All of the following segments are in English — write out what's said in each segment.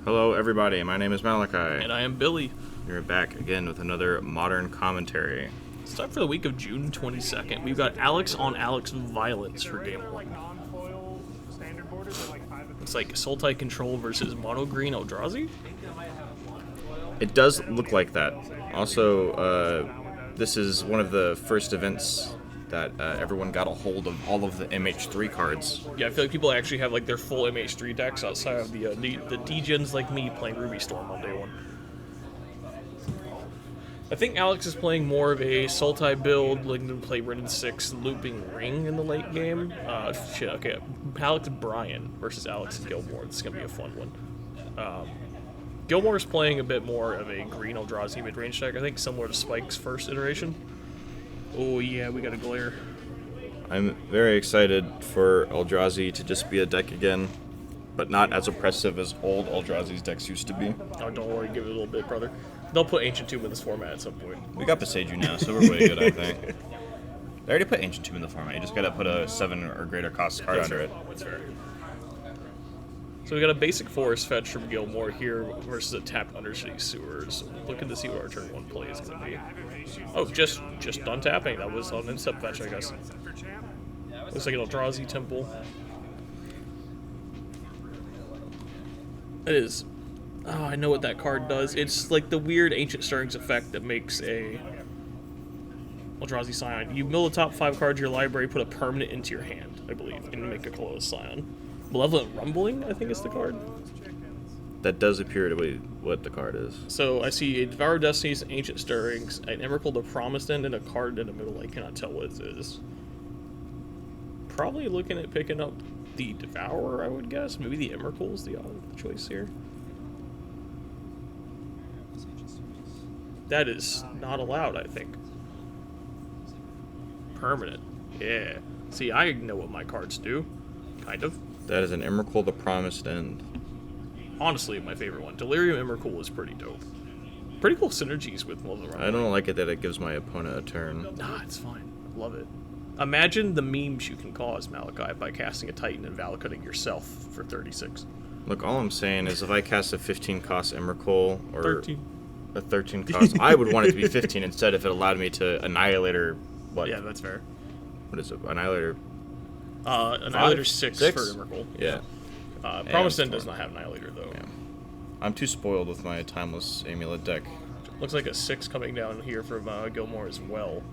Hello, everybody. My name is Malachi. And I am Billy. We're back again with another modern commentary. It's time for the week of June 22nd. We've got Alex on Alex violence for game one. It's like Sultai Control versus Mono Green Eldrazi. It does look like that. Also, this is one of the first events that everyone got a hold of all of the MH3 cards. Yeah, I feel like people actually have like their full MH3 decks outside of the D-gens like me playing Ruby Storm on day one. I think Alex is playing more of a Sultai build, looking to play Red and 6 Looping Ring in the late game. Okay. Alex Bryan versus Alex Gilmore. This is going to be a fun one. Gilmore is playing a bit more of a green Eldrazi mid-range deck, I think similar to Spike's first iteration. Oh yeah, we got a glare. I'm very excited for Eldrazi to just be a deck again, but not as oppressive as old Eldrazi's decks used to be. Oh, don't worry, give it a little bit, brother. They'll put Ancient Tomb in this format at some point. We got Beseiju now, so we're way good, I think. They already put Ancient Tomb in the format. You just gotta put a 7 or greater cost card under it. That's fair. So we got a basic forest fetch from Gilmore here versus a tapped Undercity Sewers. Looking to see what our turn 1 play is going to be. Oh, just done tapping. That was on instep fetch, I guess. Looks like an Eldrazi Temple. It is. Oh, I know what that card does. It's like the weird Ancient Stirrings effect that makes a Eldrazi Scion. You mill the top 5 cards of your library, put a permanent into your hand, I believe, and make a colorless Scion. Malevolent Rumbling, I think is the card. That does appear to be what the card is. So I see a Devour of Destinies, Ancient Stirrings, an Emrakul the Promised End, and a card in the middle. I cannot tell what it is. Probably looking at picking up the Devourer, I would guess. Maybe the Emrakul is the odd choice here. That is not allowed, I think. Permanent. Yeah. See, I know what my cards do. Kind of. That is an Emrakul the Promised End. Honestly, my favorite one. Delirium Emrakul is pretty dope. Pretty cool synergies with Malevolent Rumbling. I don't like it that it gives my opponent a turn. Nah, it's fine. Love it. Imagine the memes you can cause, Malachi, by casting a Titan and Valakutting yourself for 36. Look, all I'm saying is if I cast a 15 cost Emrakul or 13. a 13 cost, I would want it to be 15 instead if it allowed me to Annihilator. What? Yeah, that's fair. What is it? Annihilator. Annihilator 6 for Emrakul. Yeah. Promised End does not have Annihilator, though. Yeah. I'm too spoiled with my Timeless Amulet deck. Looks like a 6 coming down here from Gilmore as well.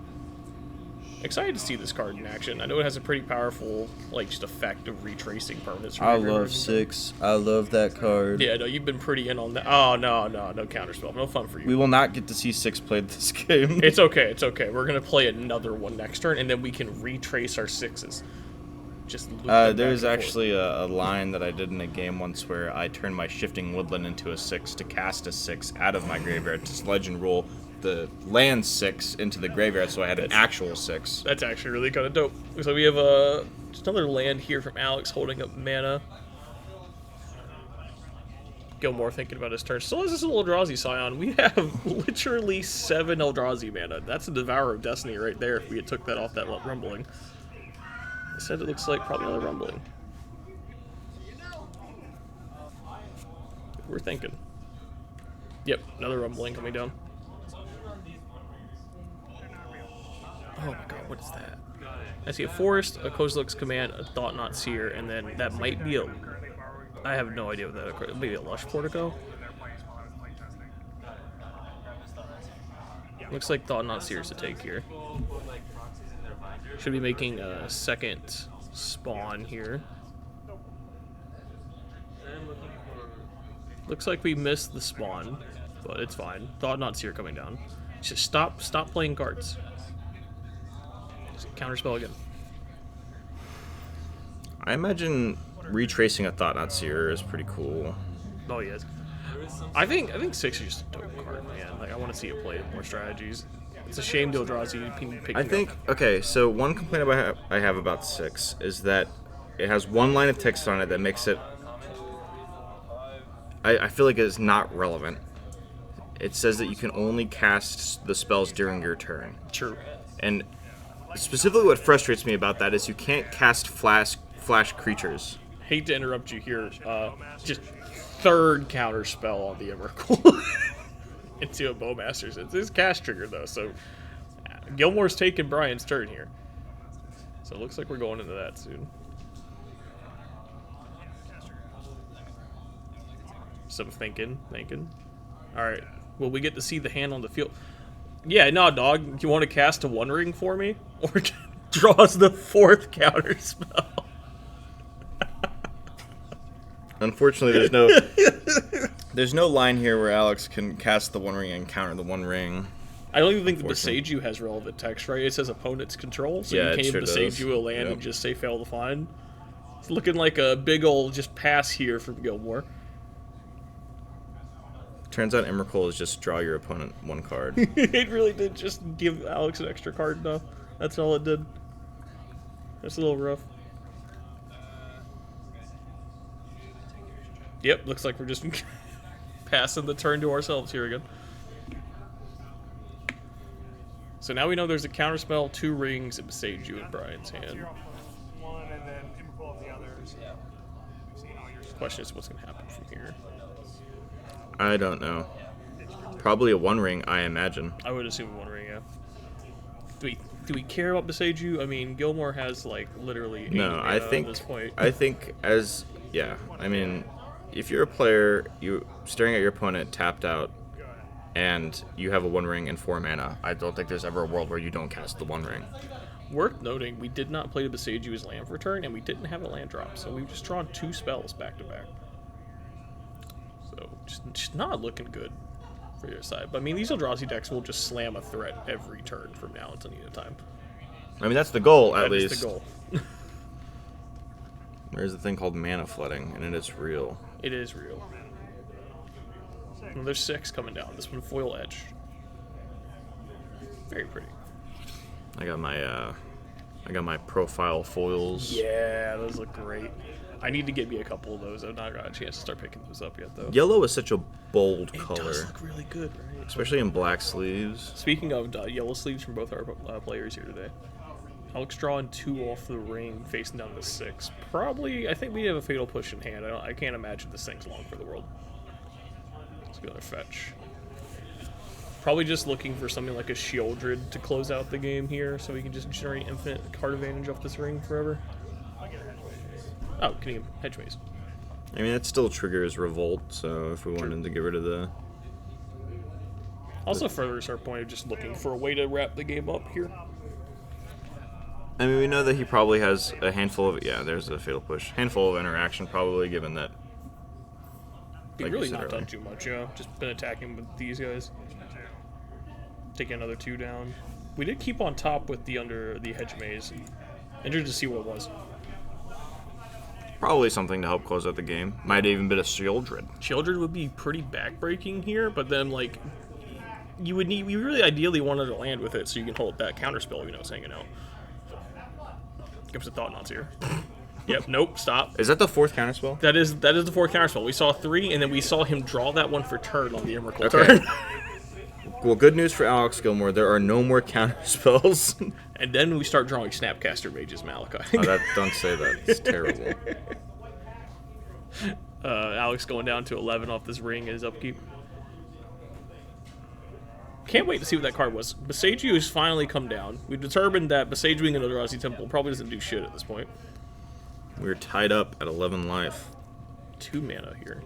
Excited to see this card in action. I know it has a pretty powerful, like, just effect of retracing permanents. I love 6. I love that card. Yeah, no, you've been pretty in on that. Oh, no counterspell. No fun for you. We will not get to see 6 played this game. It's okay. We're going to play another one next turn, and then we can retrace our 6s. Just loop them there's back and actually a line that I did in a game once where I turned my Shifting Woodland into a 6 to cast a 6 out of my graveyard to sludge and roll the land 6 into the graveyard, so I had an actual 6. That's actually really kind of dope. So we have just another land here from Alex holding up mana. Gilmore thinking about his turn. Still has this little Eldrazi Scion. We have literally 7 Eldrazi mana. That's a Devourer of Destiny right there if we had took that off that Rumbling. Instead it looks like probably another Rumbling. We're thinking. Yep, another Rumbling coming down. Oh my god, what is that? I see a Forest, a Kozilek's Command, a Thought Not Seer, and then that might be a... I have no idea what that is. Maybe a Lush Portico? Looks like Thought Not Seer is to take here. Should be making a second spawn here. Looks like we missed the spawn, but it's fine. Thought Not Seer coming down. Just stop playing cards. Just counterspell again. I imagine retracing a Thought Not Seer is pretty cool. Oh yes. I think 6 is just a dope card, man. Like I want to see it played in more strategies. It's a shame Eldrazi picking I think, okay, so one complaint I have about 6 is that it has one line of text on it that makes it... I feel like it is not relevant. It says that you can only cast the spells during your turn. True. And specifically what frustrates me about that is you can't cast flash creatures. Hate to interrupt you here. Just third counter spell on the Emrakul into a Bowmaster's. It's his cast trigger, though, so Gilmore's taking Bryan's turn here. So it looks like we're going into that soon. Some thinking. Alright, will we get to see the hand on the field? Yeah, no, dog. You want to cast a One Ring for me? Or draws the fourth counter spell? Unfortunately, there's no line here where Alex can cast the One Ring and counter the One Ring. I don't even think the Beseiju has relevant text, right? It says opponent's control, so you can't even Beseiju a land and just say fail to find. It's looking like a big old just pass here from Gilmore. Turns out Emrakul is just draw your opponent one card. It really did just give Alex an extra card, though. That's all it did. That's a little rough. Yep, looks like we're just passing the turn to ourselves here again. So now we know there's a counterspell, 2 rings, and Beseiju in Bryan's hand. Question is what's going to happen from here. I don't know. Probably a One Ring, I imagine. I would assume 1 ring, yeah. Do we care about Beseiju? I mean, Gilmore has like literally 80 mana at this point. I think I mean, if you're a player, you staring at your opponent tapped out, and you have a One Ring and 4 mana, I don't think there's ever a world where you don't cast the One Ring. Worth noting, we did not play the Beseiju as land for turn, and we didn't have a land drop, so we've just drawn 2 spells back to back. So just not looking good for your side. But I mean, these Eldrazi decks will just slam a threat every turn from now until the end of time. I mean, that's the goal, at least. That is the goal. There's a thing called mana flooding, and it is real. It is real. Well, there's 6 coming down. This one foil edge. Very pretty. I got my profile foils. Yeah, those look great. I need to get me a couple of those. I've not got a chance to start picking those up yet, though. Yellow is such a bold color. It does look really good, right? Especially in black sleeves. Speaking of yellow sleeves from both our players here today. Alex drawing 2 off the ring, facing down to 6. Probably, I think we have a Fatal Push in hand. I can't imagine this thing's long for the world. Let's go another fetch. Probably just looking for something like a Shieldred to close out the game here, so we can just generate infinite card advantage off this ring forever. Oh, can you hedge maze? I mean, it still triggers Revolt, so if we wanted to get rid of the... Also furthers our point of just looking for a way to wrap the game up here. I mean, we know that he probably has a handful of... Yeah, there's a Fatal Push. Handful of interaction, probably, given that... We've really not done too much, yeah. Just been attacking with these guys. Taking another 2 down. We did keep on top with the hedge maze. Interested to see what it was. Probably something to help close out the game. Might have even been a Shieldred. Shieldred would be pretty backbreaking here, but then, like, we really ideally wanted to land with it so you can hold that counterspell even though it's hanging out. Give us a thought knots here. Yep, nope, stop. Is that the 4th counterspell? That is the 4th counterspell. We saw 3, and then we saw him draw that one for turn on the Emrakul turn. Well, good news for Alex Gilmore. There are no more counterspells. And then we start drawing Snapcaster Mages Malachi. Don't say that. It's terrible. Alex going down to 11 off this ring in his upkeep. Can't wait to see what that card was. Beseiju has finally come down. We've determined that Beseijuing an Eldrazi Temple probably doesn't do shit at this point. We're tied up at 11 life. 2 mana here.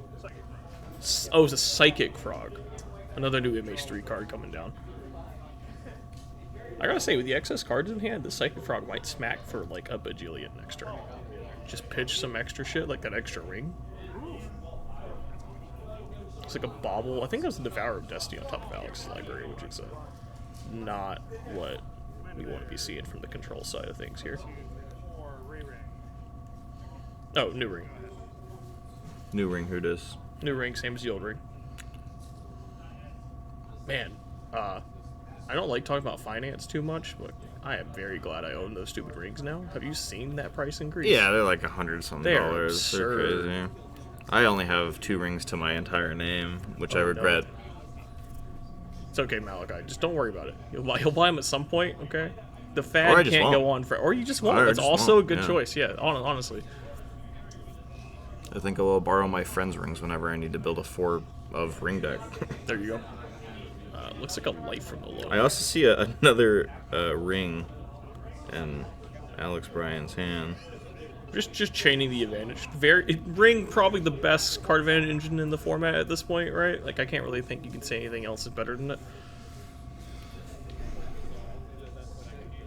Oh, it's a Psychic Frog. Another new MH3 card coming down. I gotta say, with the excess cards in hand, the Psychic Frog might smack for like a bajillion next turn. Just pitch some extra shit, like that extra ring. It's like a bauble. I think that was the Devourer of Destiny on top of Alex's library, which is not what we want to be seeing from the control side of things here. Oh, new ring. New ring, who dis? New ring, same as the old ring. Man, I don't like talking about finance too much, but I am very glad I own those stupid rings now. Have you seen that price increase? Yeah, they're like $100-something. They're absurd. crazy. I only have 2 rings to my entire name, which I regret. No. It's okay, Malachi. Just don't worry about it. He'll buy them at some point, okay? The fad can't go on for... Or you just won't. That's also a good choice, yeah, honestly. I think I'll borrow my friend's rings whenever I need to build a 4 of ring deck. There you go. Looks like a light from the low. I also see another ring in Alex Bryan's hand. Just chaining the advantage. Ring probably the best card advantage engine in the format at this point, right? Like I can't really think you can say anything else is better than it.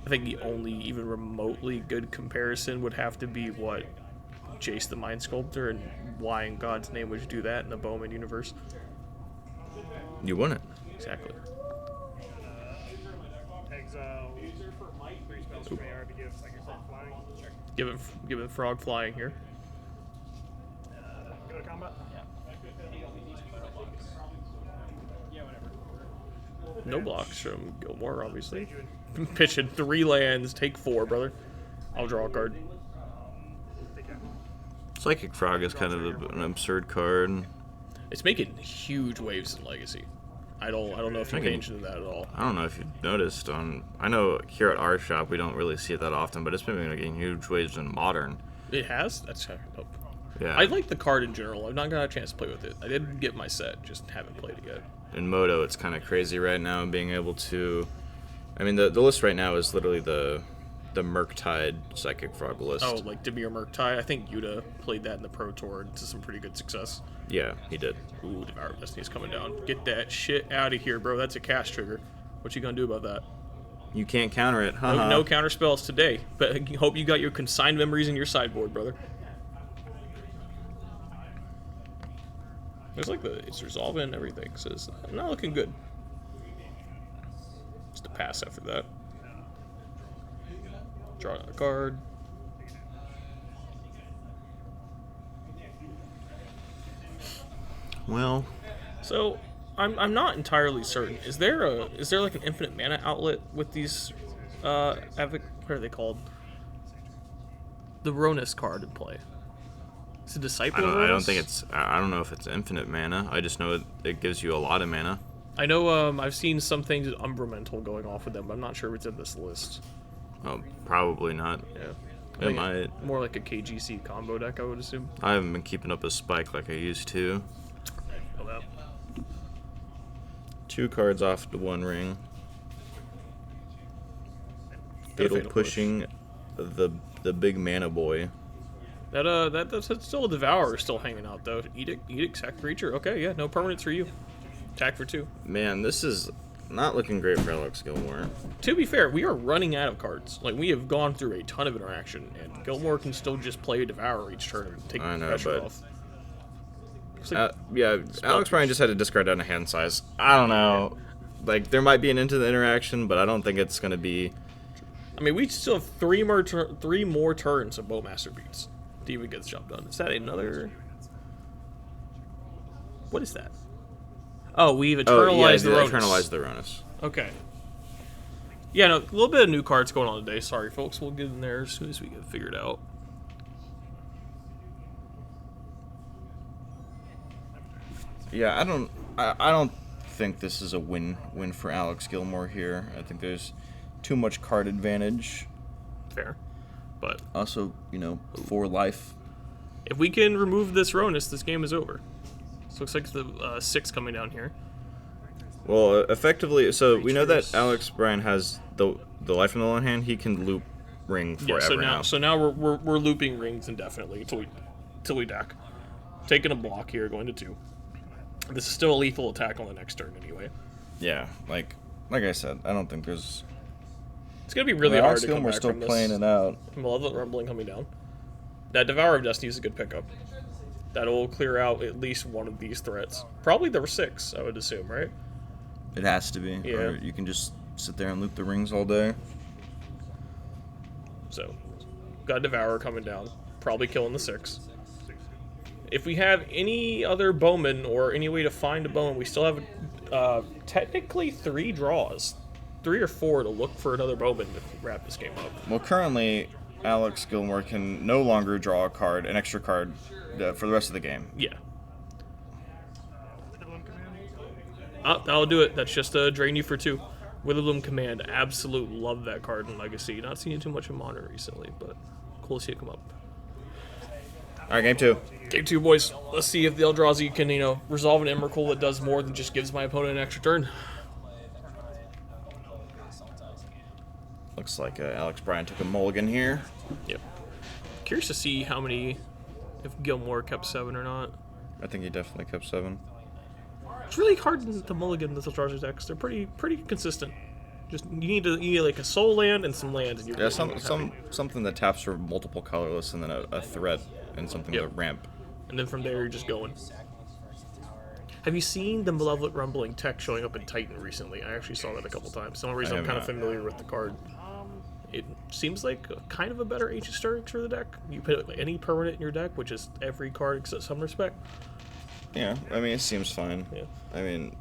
I think the only even remotely good comparison would have to be what Jace the Mind Sculptor, and why in God's name would you do that in the Bowman universe? You wouldn't. Exactly. Give it frog flying here. Go to combat? No blocks from Gilmore, obviously. Pitching 3 lands, take 4, brother. I'll draw a card. Psychic Frog is kind of an absurd card. It's making huge waves in Legacy. I don't know if you changed into that at all. I don't know if you've noticed. I know here at our shop we don't really see it that often, but it's been making huge waves in Modern. It has? That's kind of dope. Yeah. I like the card in general. I've not got a chance to play with it. I did get my set, just haven't played it yet. In Moto, it's kind of crazy right now, being able to... I mean, the list right now is literally the Murktide Psychic Frog list. Oh, like Demir Murktide? I think Yuta played that in the Pro Tour to some pretty good success. Yeah, he did. Ooh, Devour of Destiny's coming down. Get that shit out of here, bro. That's a cast trigger. What you gonna do about that? You can't counter it. No counter spells today, but I hope you got your consigned memories in your sideboard, brother. There's like it's resolving and everything, so it's not looking good. Just a pass after that. Draw another card. Well, so I'm not entirely certain. Is there like an infinite mana outlet with these what are they called? The Ronus card in play. It's a Disciple. I don't think it's. I don't know if it's infinite mana. I just know it gives you a lot of mana. I know. I've seen some things with Umbramental going off with them, but I'm not sure if it's in this list. Oh, probably not. Yeah. It might. More like a KGC combo deck, I would assume. I haven't been keeping up with Spike like I used to. I feel that. 2 cards off to 1 ring. Fatal pushing the big mana boy. That's still a Devourer still hanging out though. Edict, sack creature. Okay, yeah, no permanents for you. Attack for 2. Man, this is not looking great for Alex Gilmore. To be fair, we are running out of cards. Like, we have gone through a ton of interaction, and Gilmore can still just play a Devourer each turn and take the pressure off. Like, yeah, Alex Bryan just had to discard down a hand size. I don't know. Like, there might be an into the interaction, but I don't think it's going to be... I mean, we still have 3 more turns of Bowmaster beats to even get the job done. Is that another... What is that? Oh, we've eternalized the Ronus. Eternalized the Ronus. Okay. Yeah, no, a little bit of new cards going on today. Sorry, folks. We'll get in there as soon as we get figured out. Yeah, I don't think this is a win for Alex Gilmore here. I think there's too much card advantage. Fair. But also, for life. If we can remove this Ronus, this game is over. So looks like the 6 coming down here. Well, effectively, so we know that Alex Bryan has the life in the one hand. He can loop ring forever now. So now we're looping rings indefinitely until we deck. Taking a block here, going to 2. This is still a lethal attack on the next turn anyway. Yeah, like I said, I don't think there's... It's going to be really hard to come back still from this. playing it out. Malevolent Rumbling coming down. That Devourer of Destiny is a good pickup. That'll clear out at least one of these threats. Probably there were 6, I would assume, right? It has to be. Yeah. Or you can just sit there and loop the rings all day. So, got Devourer coming down. Probably killing the 6. If we have any other Bowman or any way to find a Bowman, we still have technically 3 draws. 3 or 4 to look for another Bowman to wrap this game up. Well, currently, Alex Gilmore can no longer draw an extra card, for the rest of the game. Yeah. That'll do it. That's just drain you for 2. Witherbloom Command. Absolute love that card in Legacy. Not seen it too much in Modern recently, but cool to see it come up. All right, game 2. Game 2, boys. Let's see if the Eldrazi can, resolve an Emrakul that does more than just gives my opponent an extra turn. Looks like Alex Bryan took a mulligan here. Yep. Curious to see if Gilmore kept 7 or not. I think he definitely kept 7. It's really hard to mulligan the Eldrazi decks. They're pretty consistent. Just you need like a soul land and some lands. And Yeah, something that taps for multiple colorless and then a threat and something to ramp. And then from there you're just going. Have you seen the Malevolent Rumbling tech showing up in Titan recently? I actually saw that a couple times. The only reason I'm kind of familiar with the card. It seems like kind of a better Ancient Stirrings for the deck. You put any permanent in your deck, which is every card except some respect. Yeah, I mean, it seems fine. Yeah. I mean,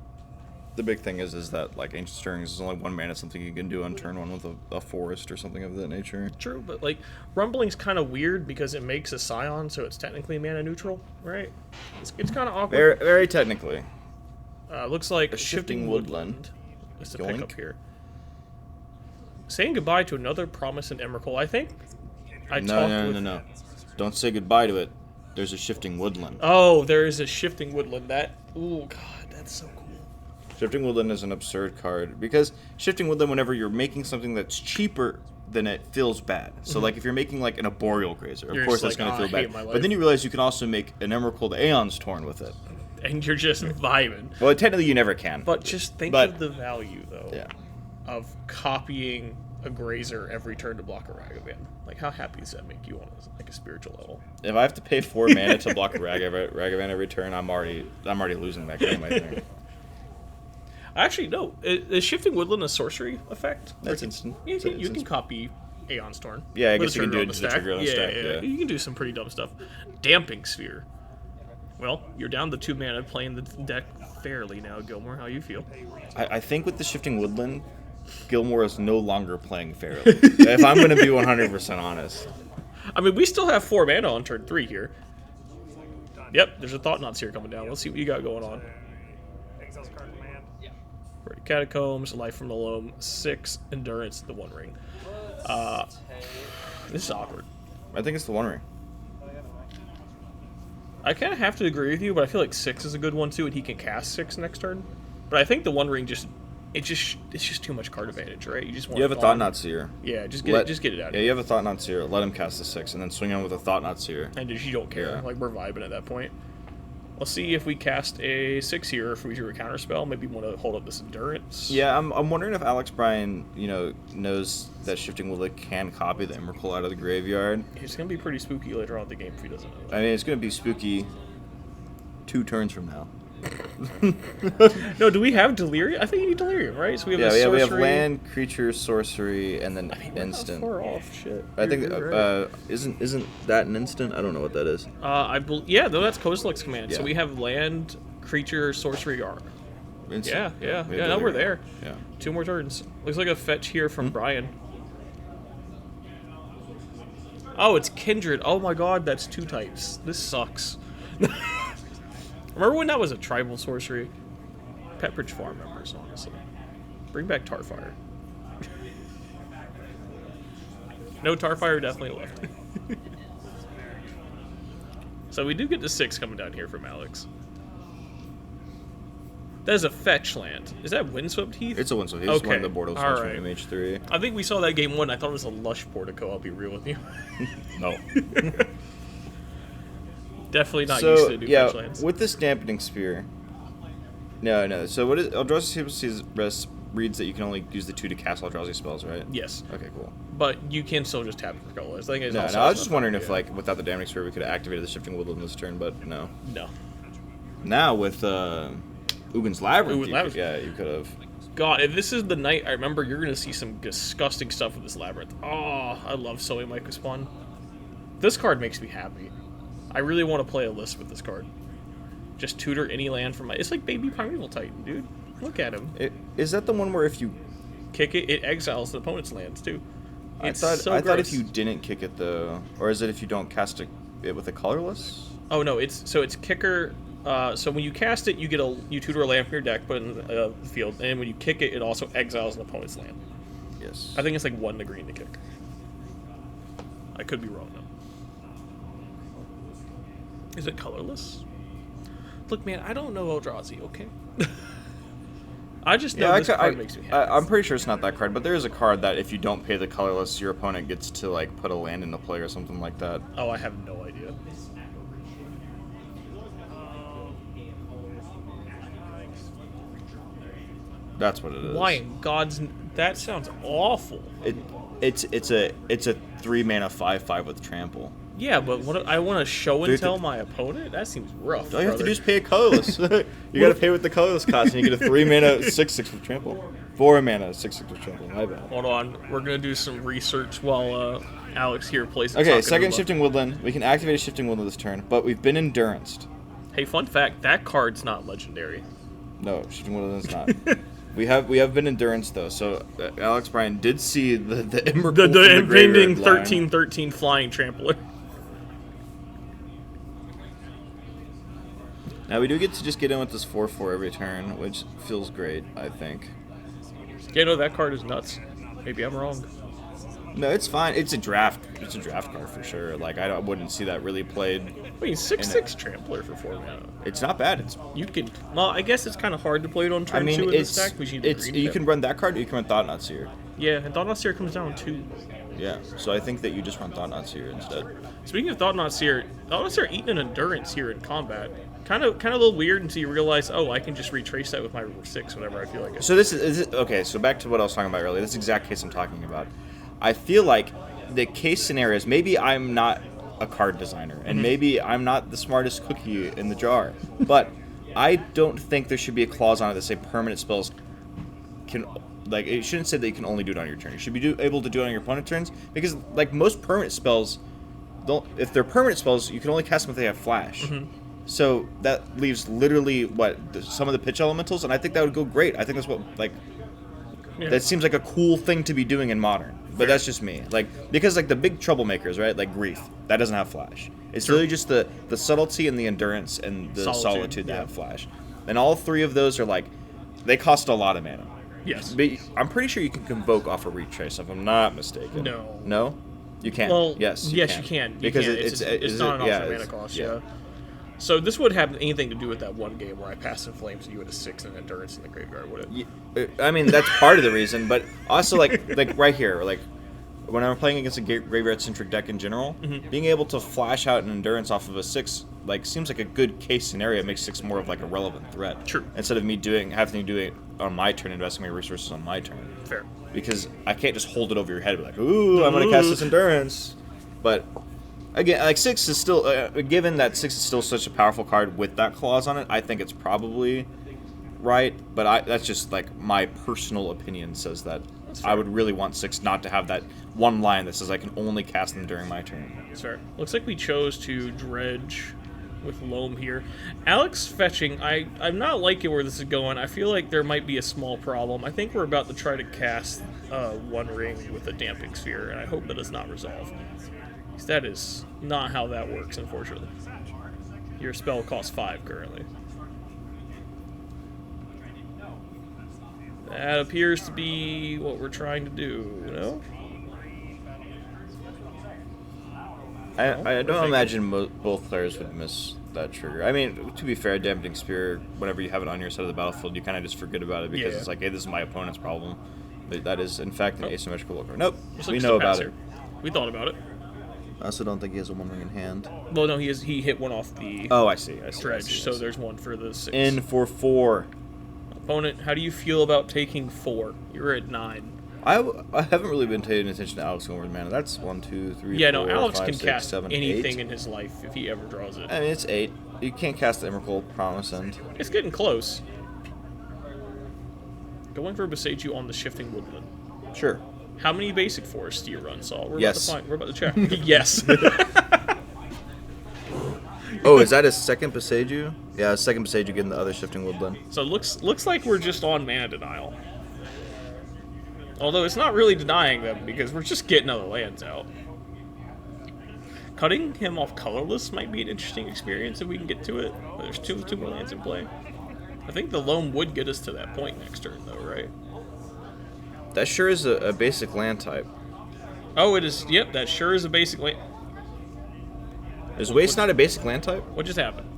the big thing is that, like, Ancient Stirrings is only 1 mana, something you can do on turn 1 with a forest or something of that nature. True, but, like, Rumbling's kind of weird because it makes a Scion, so it's technically mana neutral, right? It's kind of awkward. Very, very technically. Looks like a Shifting Woodland is the pickup here. Saying goodbye to another promise in Emrakul. I think No. Don't say goodbye to it. There's a Shifting Woodland. Oh, there is a Shifting Woodland. Oh, God, that's so cool. Shifting Woodland is an absurd card because Shifting Woodland, whenever you're making something that's cheaper than it, feels bad. So, like, if you're making, like, an Arboreal Grazer, of course that's going to feel bad. But then you realize you can also make an Emrakul Aeon's Torn with it. And you're just vibing. Well, technically you never can. But just think of the value, though, of copying a Grazer every turn to block a Ragavan. Like, how happy does that make you on a spiritual level? If I have to pay 4 mana to block a Ragavan every turn, I'm already losing that game, I think. Actually, no. Is Shifting Woodland a sorcery effect? That's instant. You can copy Aeon's Torn. Yeah, I guess you can do it to the trigger on the stack. Yeah, you can do some pretty dumb stuff. Damping Sphere. Well, you're down to 2 mana playing the deck fairly now, Gilmore. How you feel? I think with the Shifting Woodland, Gilmore is no longer playing fairly. If I'm going to be 100% honest. I mean, we still have 4 mana on turn 3 here. Yep, there's a Thought-Knot Seer coming down. Let's see what you got going on. Catacombs, Life from the Loam, 6 Endurance, the One Ring. This is awkward. I think it's the One Ring. I kind of have to agree with you, but I feel like 6 is a good one too, and he can cast 6 next turn. But I think the One Ring it's just too much card advantage, right? You have a Thought-Knot Seer. Yeah, just get it out. Yeah, you have a Thought-Knot Seer. Let him cast the 6, and then swing on with a Thought-Knot Seer. And you don't care. Yeah. Like, we're vibing at that point. Let's see if we cast a 6 here, if we do a counter spell. Maybe want to hold up this Endurance. Yeah, I'm wondering if Alex Bryan, knows that Shifting Woodland can copy the Emrakul out of the graveyard. It's going to be pretty spooky later on in the game if he doesn't know that. I mean, it's going to be spooky 2 turns from now. No, do we have Delirium? I think you need Delirium, right? So we have we have land, creature, sorcery, and then instant. We're not far off. Shit. I think isn't that an instant? I don't know what that is. Though that's Kozilek's command. Yeah. So we have land, creature, sorcery, arc. Instant. Yeah. Now we're there. Yeah. 2 more turns. Looks like a fetch here from Bryan. Oh, it's Kindred. Oh my God, that's 2 types. This sucks. Remember when that was a tribal sorcery? Pepperidge Farm members, honestly. Bring back Tarfire. No Tarfire, definitely left. So we do get the 6 coming down here from Alex. That is a fetch land. Is that Windswept Heath? It's a Windswept Heath. It's one of the Bordeaux ones from MH3. I think we saw that game 1. I thought it was a Lush Portico, I'll be real with you. No. Definitely not used to do fetch lands. With this Dampening Spear. No. So what is Eldrazi reads that you can only use the 2 to cast Eldrazi spells, right? Yes. Okay, cool. But you can still just tap it for colors. I think I was just wondering if, like, without the Dampening Spear, we could have activated the Shifting Woodland this turn, but no. No. Now with Ugin's Labyrinth, you could have. God, if this is the night, I remember you're going to see some disgusting stuff with this Labyrinth. Oh, I love Soe Microspawn. This card makes me happy. I really want to play a list with this card. Just tutor any land from my... It's like Baby Primeval Titan, dude. Look at him. Is that the one where if you... kick it, it exiles the opponent's lands, too. I thought if you didn't kick it, though... Or is it if you don't cast it with a colorless? Oh, no. It's kicker... so when you cast it, you tutor a land from your deck, put it in the field, and when you kick it, it also exiles an opponent's land. Yes. I think it's like 1 to green to kick. I could be wrong, though. Is it colorless? Look, man, I don't know Eldrazi, okay? I just know this card makes me happy. I'm pretty sure it's not that card, but there is a card that if you don't pay the colorless, your opponent gets to like put a land into play or something like that. Oh, I have no idea. That's what it is. Why in God's... That sounds awful. It's a 3-mana 5/5 with trample. Yeah, but what I want to show and tell my opponent? That seems rough. All you have to do is pay a colorless. You got to pay with the colorless cost, and you get a 3-mana 6/6 with trample. 4-mana 6/6 with trample. My bad. Hold on, we're gonna do some research while Alex here plays. Okay, second Shifting Woodland. We can activate a Shifting Woodland this turn, but we've been Enduranced. Hey, fun fact: that card's not legendary. No, Shifting Woodland's not. We have been Endurance though, so Alex Bryan did see the impending 13/13 flying trampler. Now we do get to just get in with this 4/4 every turn, which feels great, I think. Yeah, no, that card is nuts. Maybe I'm wrong. No, it's fine. It's a draft. It's a draft card for sure. Like I wouldn't see that really played. Wait, 6/6 trampler for 4 mana. It's not bad. You can. Well, I guess it's kind of hard to play it on turn 2 in the stack. You can run that card, or you can run Thought-Knot Seer. Yeah, and Thought-Knot Seer comes down 2. Yeah, so I think that you just run Thought-Knot Seer instead. Speaking of Thought-Knot Seer eating an Endurance here in combat. Kind of a little weird until you realize, oh, I can just retrace that with my 6 whenever I feel like it. So this is okay. So back to what I was talking about earlier. This exact case I'm talking about. I feel like the case scenarios. Maybe I'm not a card designer, and maybe I'm not the smartest cookie in the jar, but I don't think there should be a clause on it that say permanent spells can. Like, it shouldn't say that you can only do it on your turn. You should be able to do it on your opponent's turns, because like most permanent spells, if they're permanent spells, you can only cast them if they have flash. So that leaves literally some of the pitch elementals, and I think that would go great. I think that's what that seems like a cool thing to be doing in Modern. But that's just me. Like, because like the big troublemakers, right? Like Grief, that doesn't have flash. It's really just the subtlety and the endurance and the solitude that have flash. And all 3 of those are like, they cost a lot of mana. Yes. But I'm pretty sure you can convoke off a retrace, if I'm not mistaken. No. No? You can. Well, yes, you can. Because it's not an off mana cost, yeah. So this would have anything to do with that one game where I passed in flames and you had a 6 and Endurance in the graveyard, would it? I mean, that's part of the reason, but also like right here, like when I'm playing against a graveyard-centric deck in general, being able to flash out an Endurance off of a 6 like seems like a good case scenario. It makes 6 more of like a relevant threat. True. Instead of me having to do it on my turn, investing my resources on my turn. Fair. Because I can't just hold it over your head and be like, ooh, I'm going to cast this Endurance. But again, like 6 is still, given that 6 is still such a powerful card with that clause on it, I think it's probably right. But that's just like my personal opinion says that I would really want 6 not to have that one line that says I can only cast them during my turn. That's fair. Looks like we chose to dredge with Loam here. Alex fetching, I'm not liking where this is going. I feel like there might be a small problem. I think we're about to try to cast One Ring with a Damping Sphere, and I hope that does not resolve. Because that is not how that works, unfortunately. Your spell costs 5 currently. That appears to be what we're trying to do, you know? I don't imagine both players would miss that trigger. I mean, to be fair, Damping Spear, whenever you have it on your side of the battlefield, you kind of just forget about it because it's like, hey, this is my opponent's problem. But that is, in fact, an asymmetrical look. Nope, we know about it. We thought about it. I also don't think he has a One Ring in hand. Well, no, he hit one off the dredge, so there's one for the 6. In for 4. Opponent, how do you feel about taking 4? You're at 9. I haven't really been paying attention to Alex Gilmore, man. That's 1, 2, 3, 4, Alex 5, can 6, cast 7, anything 8. in his life if he ever draws it. I mean, it's 8. You can't cast the Emrakul, Promise End. It's getting close. Going for a Boseiju on the Shifting Woodland. Sure. How many basic forests do you run, Saul? We're about to check. Yes. Oh, is that his second Boseiju? Yeah, his second Boseiju getting the other Shifting Woodland. So it looks like we're just on mana denial. Although it's not really denying them because we're just getting other lands out. Cutting him off colorless might be an interesting experience if we can get to it. But there's two more lands in play. I think the Loam would get us to that point next turn, though, right? That sure is a basic land type. Oh, it is. Yep, that sure is a basic land. Is waste not a basic land type? What just happened?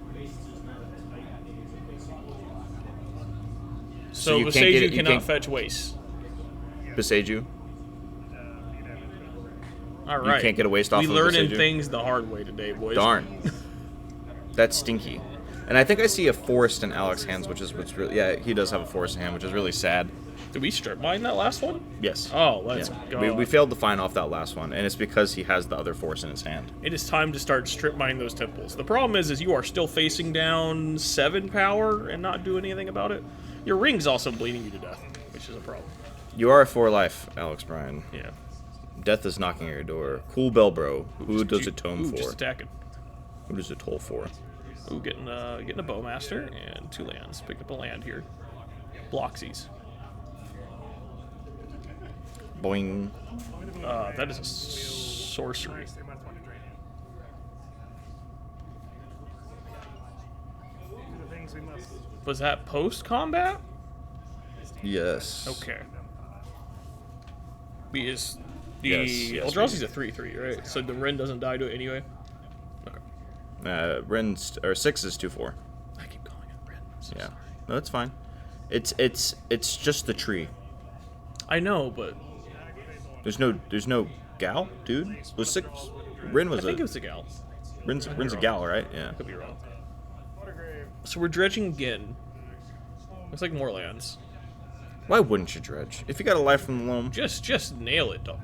So you can't get Boseiju it- you cannot can't- fetch waste. Boseiju? All right. can't get a waste off We of learning Boseiju? things the hard way today, boys. Darn. That's stinky. And I think I see a forest in Alex's hands, which is what's really... Yeah, he does have a forest in hand, which is really sad. Did we strip mine that last one? Yes. Oh, let's Yeah. go. We failed to find off that last one, and it's because he has the other forest in his hand. It is time to start strip mining those temples. The problem is you are still facing down 7 power and not doing anything about it. Your ring's also bleeding you to death, which is a problem. You are a 4 life, Alex Bryan. Yeah. Death is knocking at your door. Cool bell, bro. Who does it tome Just for? attacking. Who does it toll for? Ooh, getting a bowmaster and 2 lands. Picked up a land here. Bloxies. Boing. That is a sorcery. Was that post combat? Yes. Okay. Because the Yes, Eldrazi's a 3/3, right? So the Ren doesn't die to it anyway. Okay. Ren's or 6 is 2/4. I keep calling it Ren. I'm so Yeah. sorry. No, that's fine. It's just the tree. I know, but There's no gal, dude. Was 6? Ren I was think a it was a gal. Ren's a gal, right? Yeah. Could be wrong. So we're dredging again. Looks like more lands. Why wouldn't you dredge? If you got a life from the loam, Just nail it, though.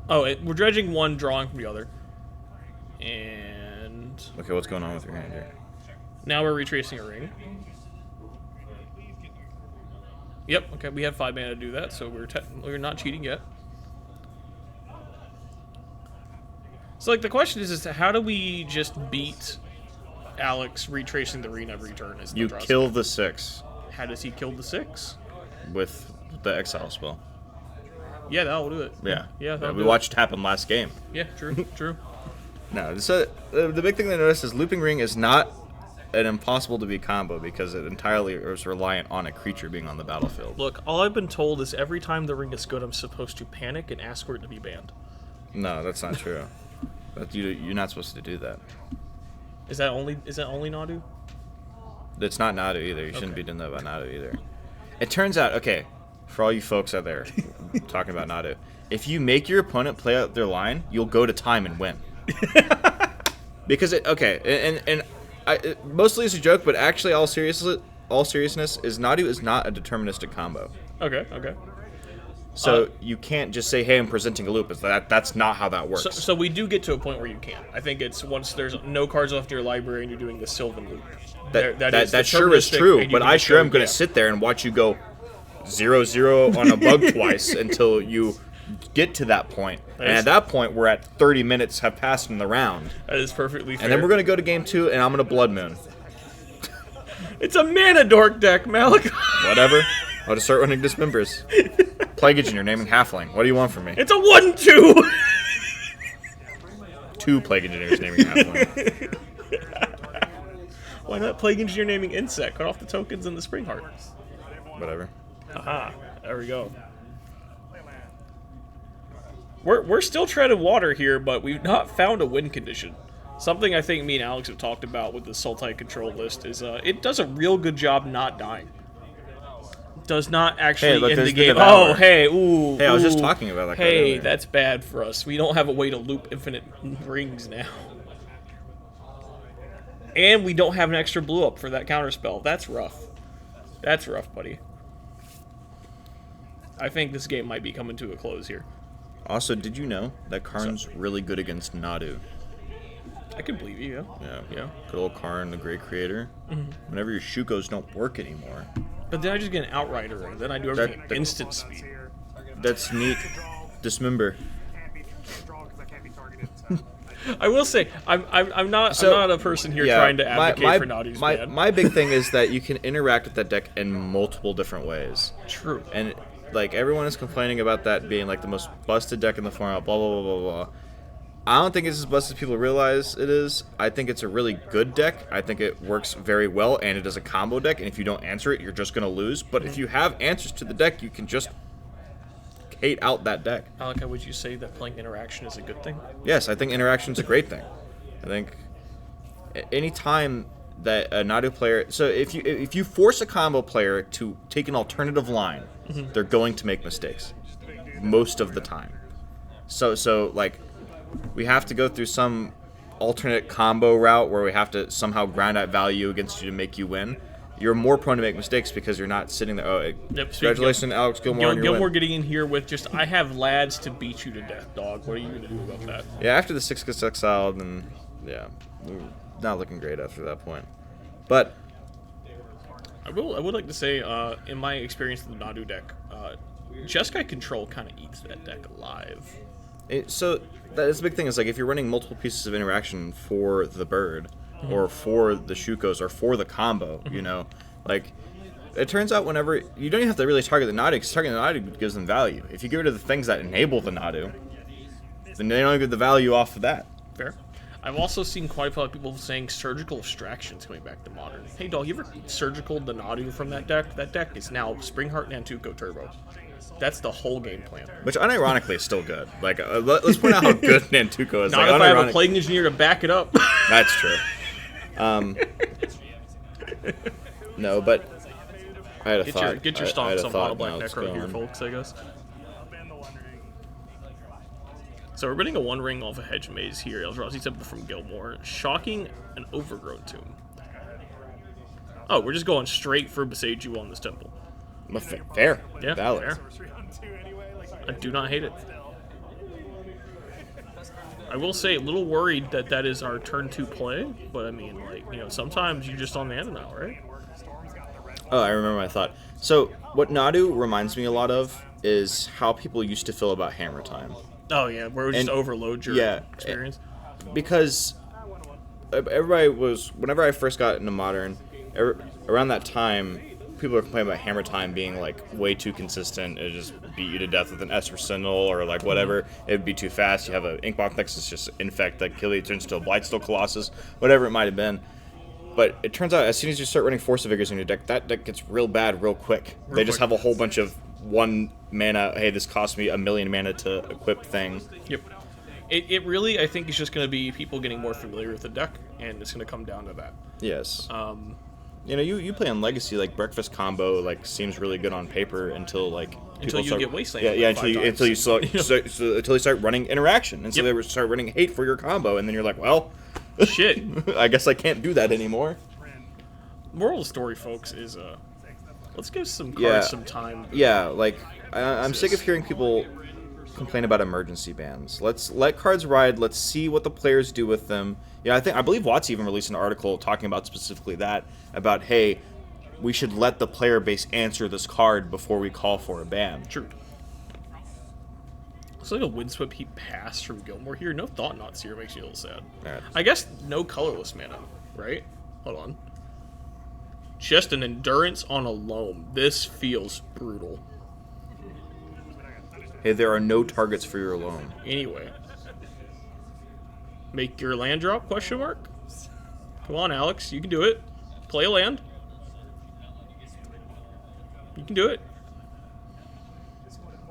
Oh, we're dredging one, drawing from the other. And okay, what's going on with your hand here? now we're retracing a ring. Yep, okay, we have 5 mana to do that, so we're not cheating yet. So, like, the question is how do we just beat Alex retracing the ring every turn? Is the You draw kill spell. the 6 How does he kill the 6? with the exile spell. Yeah, that'll do it. Yeah. Yeah, that'll we do watched it happen last game. it. Yeah, true, true. No, so the big thing to notice is Looping Ring is not an impossible to beat combo because it entirely is reliant on a creature being on the battlefield. Look, all I've been told is every time the ring is good, I'm supposed to panic and ask for it to be banned. No, that's not true. You're not supposed to do that. Is that only Nadu? It's not Nadu either. You shouldn't Okay. be doing that about Nadu either. It turns out, okay, for all you folks out there talking about Nadu, if you make your opponent play out their line, you'll go to time and win. Because mostly it's a joke, but actually, all seriousness, is Nadu is not a deterministic combo. Okay. So you can't just say, "Hey, I'm presenting a loop." That's not how that works. So we do get to a point where you can. I think it's once there's no cards left in your library and you're doing the Sylvan loop. That sure is true, but I sure am going to sit there and watch you go 0-0 on a bug twice until you get to that point. And at that point, we're at 30 minutes have passed in the round. That is perfectly fair. And then we're going to go to game 2, and I'm going to Blood Moon. It's a mana dork deck, Malachi. Whatever. I'll just start running Dismembers. Plague Engineer, naming Halfling. What do you want from me? It's a 1/2. 2 Plague Engineers naming Halfling. Why not Plague Engineer naming Insect? Cut off the tokens and the Spring Heart. Whatever. Aha, there we go. We're still treading water here, but we've not found a win condition. Something I think me and Alex have talked about with the Sultai control list is it does a real good job not dying. Does not actually look, end the there's the game. Devourer. Oh, hey, ooh. Hey, I was just ooh. talking about that card Hey, earlier. that's bad for us. We don't have a way to loop infinite rings now. And we don't have an extra blue up for that counterspell. That's rough. That's rough, buddy. I think this game might be coming to a close here. Also, did you know that Karn's really good against Nadu? I can believe you, yeah. Yeah. Good old Karn, the great creator. Whenever your Shukos don't work anymore. But then I just get an Outrider, and then I do everything at that- instant speed. That's neat. Dismember. I will say, I'm not a person here Yeah, trying to advocate for Nadu's ban. my big thing is that you can interact with that deck in multiple different ways. True. And like everyone is complaining about that being like the most busted deck in the format, blah blah blah blah blah. I don't think it's as busted as people realize it is. I think it's a really good deck. I think it works very well, and it is a combo deck, and if you don't answer it, you're just going to lose. But if you have answers to the deck, you can just hate out that deck. Malachi, would you say that playing interaction is a good thing? Yes, I think interaction's a great thing. I think any time that a Nadu player, so if you force a combo player to take an alternative line, they're going to make mistakes most of the time. So like we have to go through some alternate combo route where we have to somehow grind out value against you to make you win. You're more prone to make mistakes because you're not sitting there. Oh, congratulations, Alex Gilmore. Gilmore getting in here with just, I have lads to beat you to death, dog. What are you going to do about that? Yeah, after the 6 gets exiled, and yeah, we're not looking great after that point. But I would like to say, in my experience with the Nadu deck, Jeskai Control kind of eats that deck alive. So that's the big thing is like if you're running multiple pieces of interaction for the bird, or for the Shukos, or for the combo, you know, like it turns out whenever you don't even have to really target the Nadu, because targeting the Nadu gives them value. If you get rid of the things that enable the Nadu, then they don't get the value off of that. Fair. I've also seen quite a lot of people saying surgical extractions coming back to Modern. Hey, dog, you ever surgical the Nadu from that deck? That deck is now Springheart Nantuko Turbo. That's the whole game plan. Which, unironically, is still good. Like, let's point out how good Nantuko is. Not like, if I have a Plague Engineer to back it up. That's true. No, but I had a thought. Get your stomps on Mono Black Necro here, folks, I guess. So we're getting a one ring off a Hedge Maze here. Eldrazi Temple from Gilmore. Shocking an Overgrown Tomb. Oh, we're just going straight for Beseiju on this temple. Fair. Yeah, valid. Fair. I do not hate it. I will say, a little worried that that is our turn 2 play, but I mean, like, you know, sometimes you're just on the end now, right? Oh, I remember my thought. So, what Nadu reminds me a lot of is how people used to feel about Hammer Time. Oh, yeah, where it would just overload your experience. Because everybody was, whenever I first got into Modern, around that time, people were complaining about Hammer Time being like way too consistent. It just beat you to death with an Esper Sentinel or like whatever. It would be too fast. You have an Inkbox Nexus just infect that kill you, turns into a Blightsteel Colossus, whatever it might have been. But it turns out as soon as you start running Force of Vigors in your deck, that deck gets real bad real quick. They just have a whole bunch of 1 mana, hey, this cost me 1,000,000 mana to equip thing. Yep. It really, I think, is just going to be people getting more familiar with the deck, and it's going to come down to that. Yes. You know, you play on Legacy, like Breakfast Combo, like seems really good on paper until like get Wasteland. Yeah, until you start running interaction, and so they start running hate for your combo, and then you're like, well, shit, I guess I can't do that anymore. Moral of the story, folks, is let's give some cards some time. Yeah, like I'm sick of hearing people complain about emergency bans. Let's let cards ride. Let's see what the players do with them. Yeah, I believe Watts even released an article talking about specifically that, about, hey, we should let the player base answer this card before we call for a ban. True. Looks like a Windswept Heat pass from Gilmore here. No Thought Knots here makes you a little sad. Right. I guess no colorless mana, right? Hold on. Just an Endurance on a Loam. This feels brutal. Hey, there are no targets for your loan. Anyway. Make your land drop, question mark? Come on, Alex. You can do it. Play a land. You can do it.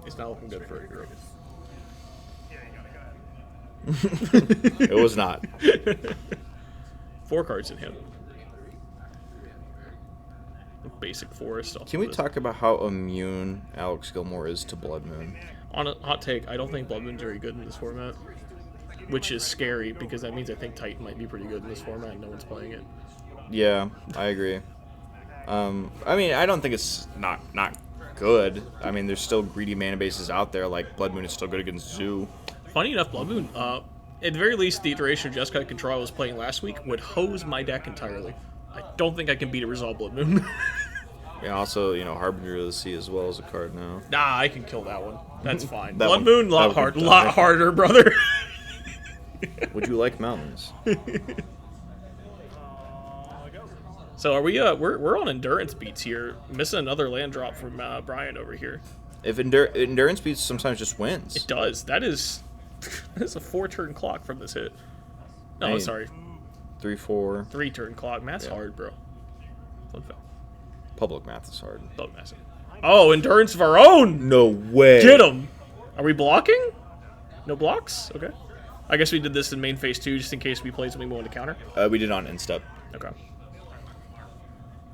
It's not looking good for a hero. It was not. 4 cards in hand. Basic forest. Can we talk about how immune Alex Gilmore is to Blood Moon? On a hot take, I don't think Blood Moon's very good in this format. Which is scary, because that means I think Titan might be pretty good in this format and no one's playing it. Yeah, I agree. I mean, I don't think it's not good. I mean, there's still greedy mana bases out there, like Blood Moon is still good against Zoo. Funny enough, Blood Moon, at the very least, the iteration of Jeskai Control I was playing last week would hose my deck entirely. I don't think I can beat a Resolve Blood Moon. Yeah, also, you know, Harbinger of the Sea as well as a card now. Nah, I can kill that one. That's fine. That Blood one- Moon, lot harder, brother. Would you like mountains? So are we? We're on endurance beats here. Missing another land drop from Bryan over here. If endurance beats sometimes just wins. It does. That is a 4-turn clock from this hit. No, Hey. sorry, 3-4. 3-turn clock. Math's hard, bro. Fun fact. Public math is hard. Oh, massive. Oh, endurance of our own. No way. Get him. Are we blocking? No blocks. Okay. I guess we did this in main phase 2 just in case we played something we wanted to counter. We did on instep. Okay.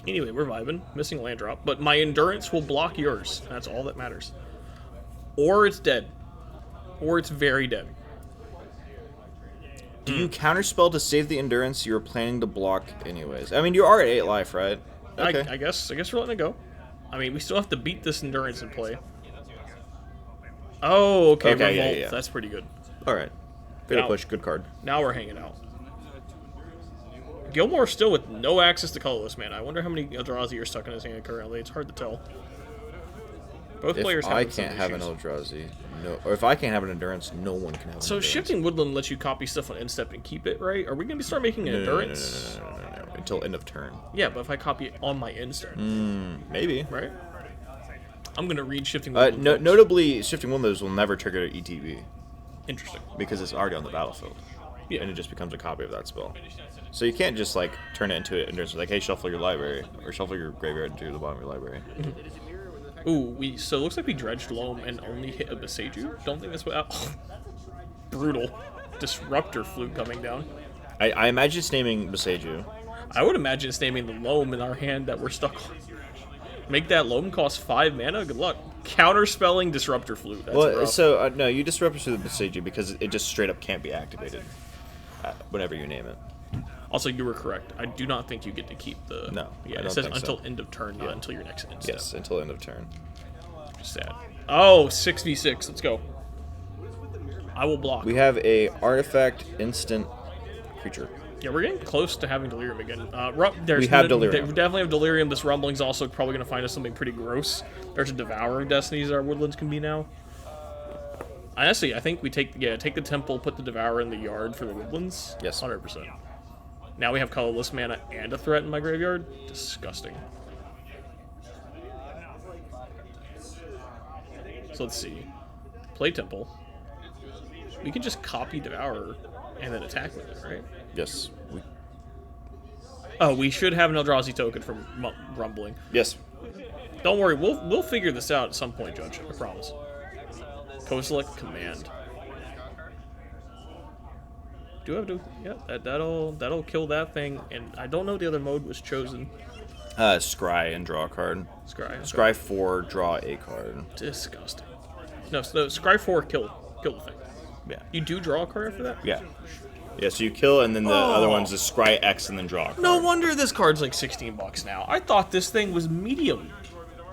Anyway, we're vibing. Missing land drop. But my endurance will block yours. That's all that matters. Or it's dead. Or it's very dead. Do you counterspell to save the endurance you were planning to block anyways? I mean, you are at 8 life, right? Okay. I guess we're letting it go. I mean, we still have to beat this endurance in play. Oh, okay. Revolt. Yeah. That's pretty good. All right. Good push. Good card. Now we're hanging out. Gilmore still with no access to colorless mana. I wonder how many Eldrazi are stuck in his hand currently. It's hard to tell. Both players have If I can't have an Eldrazi, or if I can't have an endurance, no one can have an So endurance. Shifting Woodland lets you copy stuff on instep and keep it, right? Are we going to start making an endurance? No. Until end of turn. Yeah, but if I copy it on my instep. Maybe. Right? I'm going to read Shifting Woodland. Notably, Shifting Woodlands will never trigger ETB. Interesting. Because it's already on the battlefield. Yeah. And it just becomes a copy of that spell. So you can't just, like, turn it into an endurance. Like, hey, shuffle your library. Or shuffle your graveyard into the bottom of your library. Ooh, so it looks like we dredged Loam and only hit a Beseju. Don't think that's what... Oh, brutal. Disruptor Flute coming down. I imagine it's naming Beseju. I would imagine it's naming the Loam in our hand that we're stuck on. Make that Loam cost 5 mana? Good luck. Counterspelling Disruptor Flute. That's rough. So, no, you disrupt it through the Beseju because it just straight up can't be activated whenever you name it. Also, you were correct. I do not think you get to keep the... No, yeah, it says until end of turn, not until your next end step. Yes, until end of turn. Sad. Oh, 6v6. Let's go. I will block. We have a artifact instant creature. Yeah, we're getting close to having Delirium again. We have Delirium. We definitely have Delirium. This Rumbling's also probably going to find us something pretty gross. There's a Devourer of Destinies our Woodlands can be now. Honestly, I think we take the Temple, put the Devourer in the yard for the Woodlands. Yes. 100%. Now we have colorless mana and a threat in my graveyard. Disgusting. So let's see. Play Temple. We can just copy Devourer and then attack with it, right? Yes. Oh, we should have an Eldrazi token from Rumbling. Yes. Don't worry, we'll figure this out at some point, Judge. I promise. Co-select command. Do I have to? Yeah, that'll kill that thing. And I don't know the other mode was chosen. Scry and draw a card. Scry. Okay. Scry 4, draw a card. Disgusting. No, so Scry 4 kill the thing. Yeah. You do draw a card after that? Yeah. Yeah, so you kill, and then the other one's is Scry X and then draw a card. No wonder this card's like $16 now. I thought this thing was medium.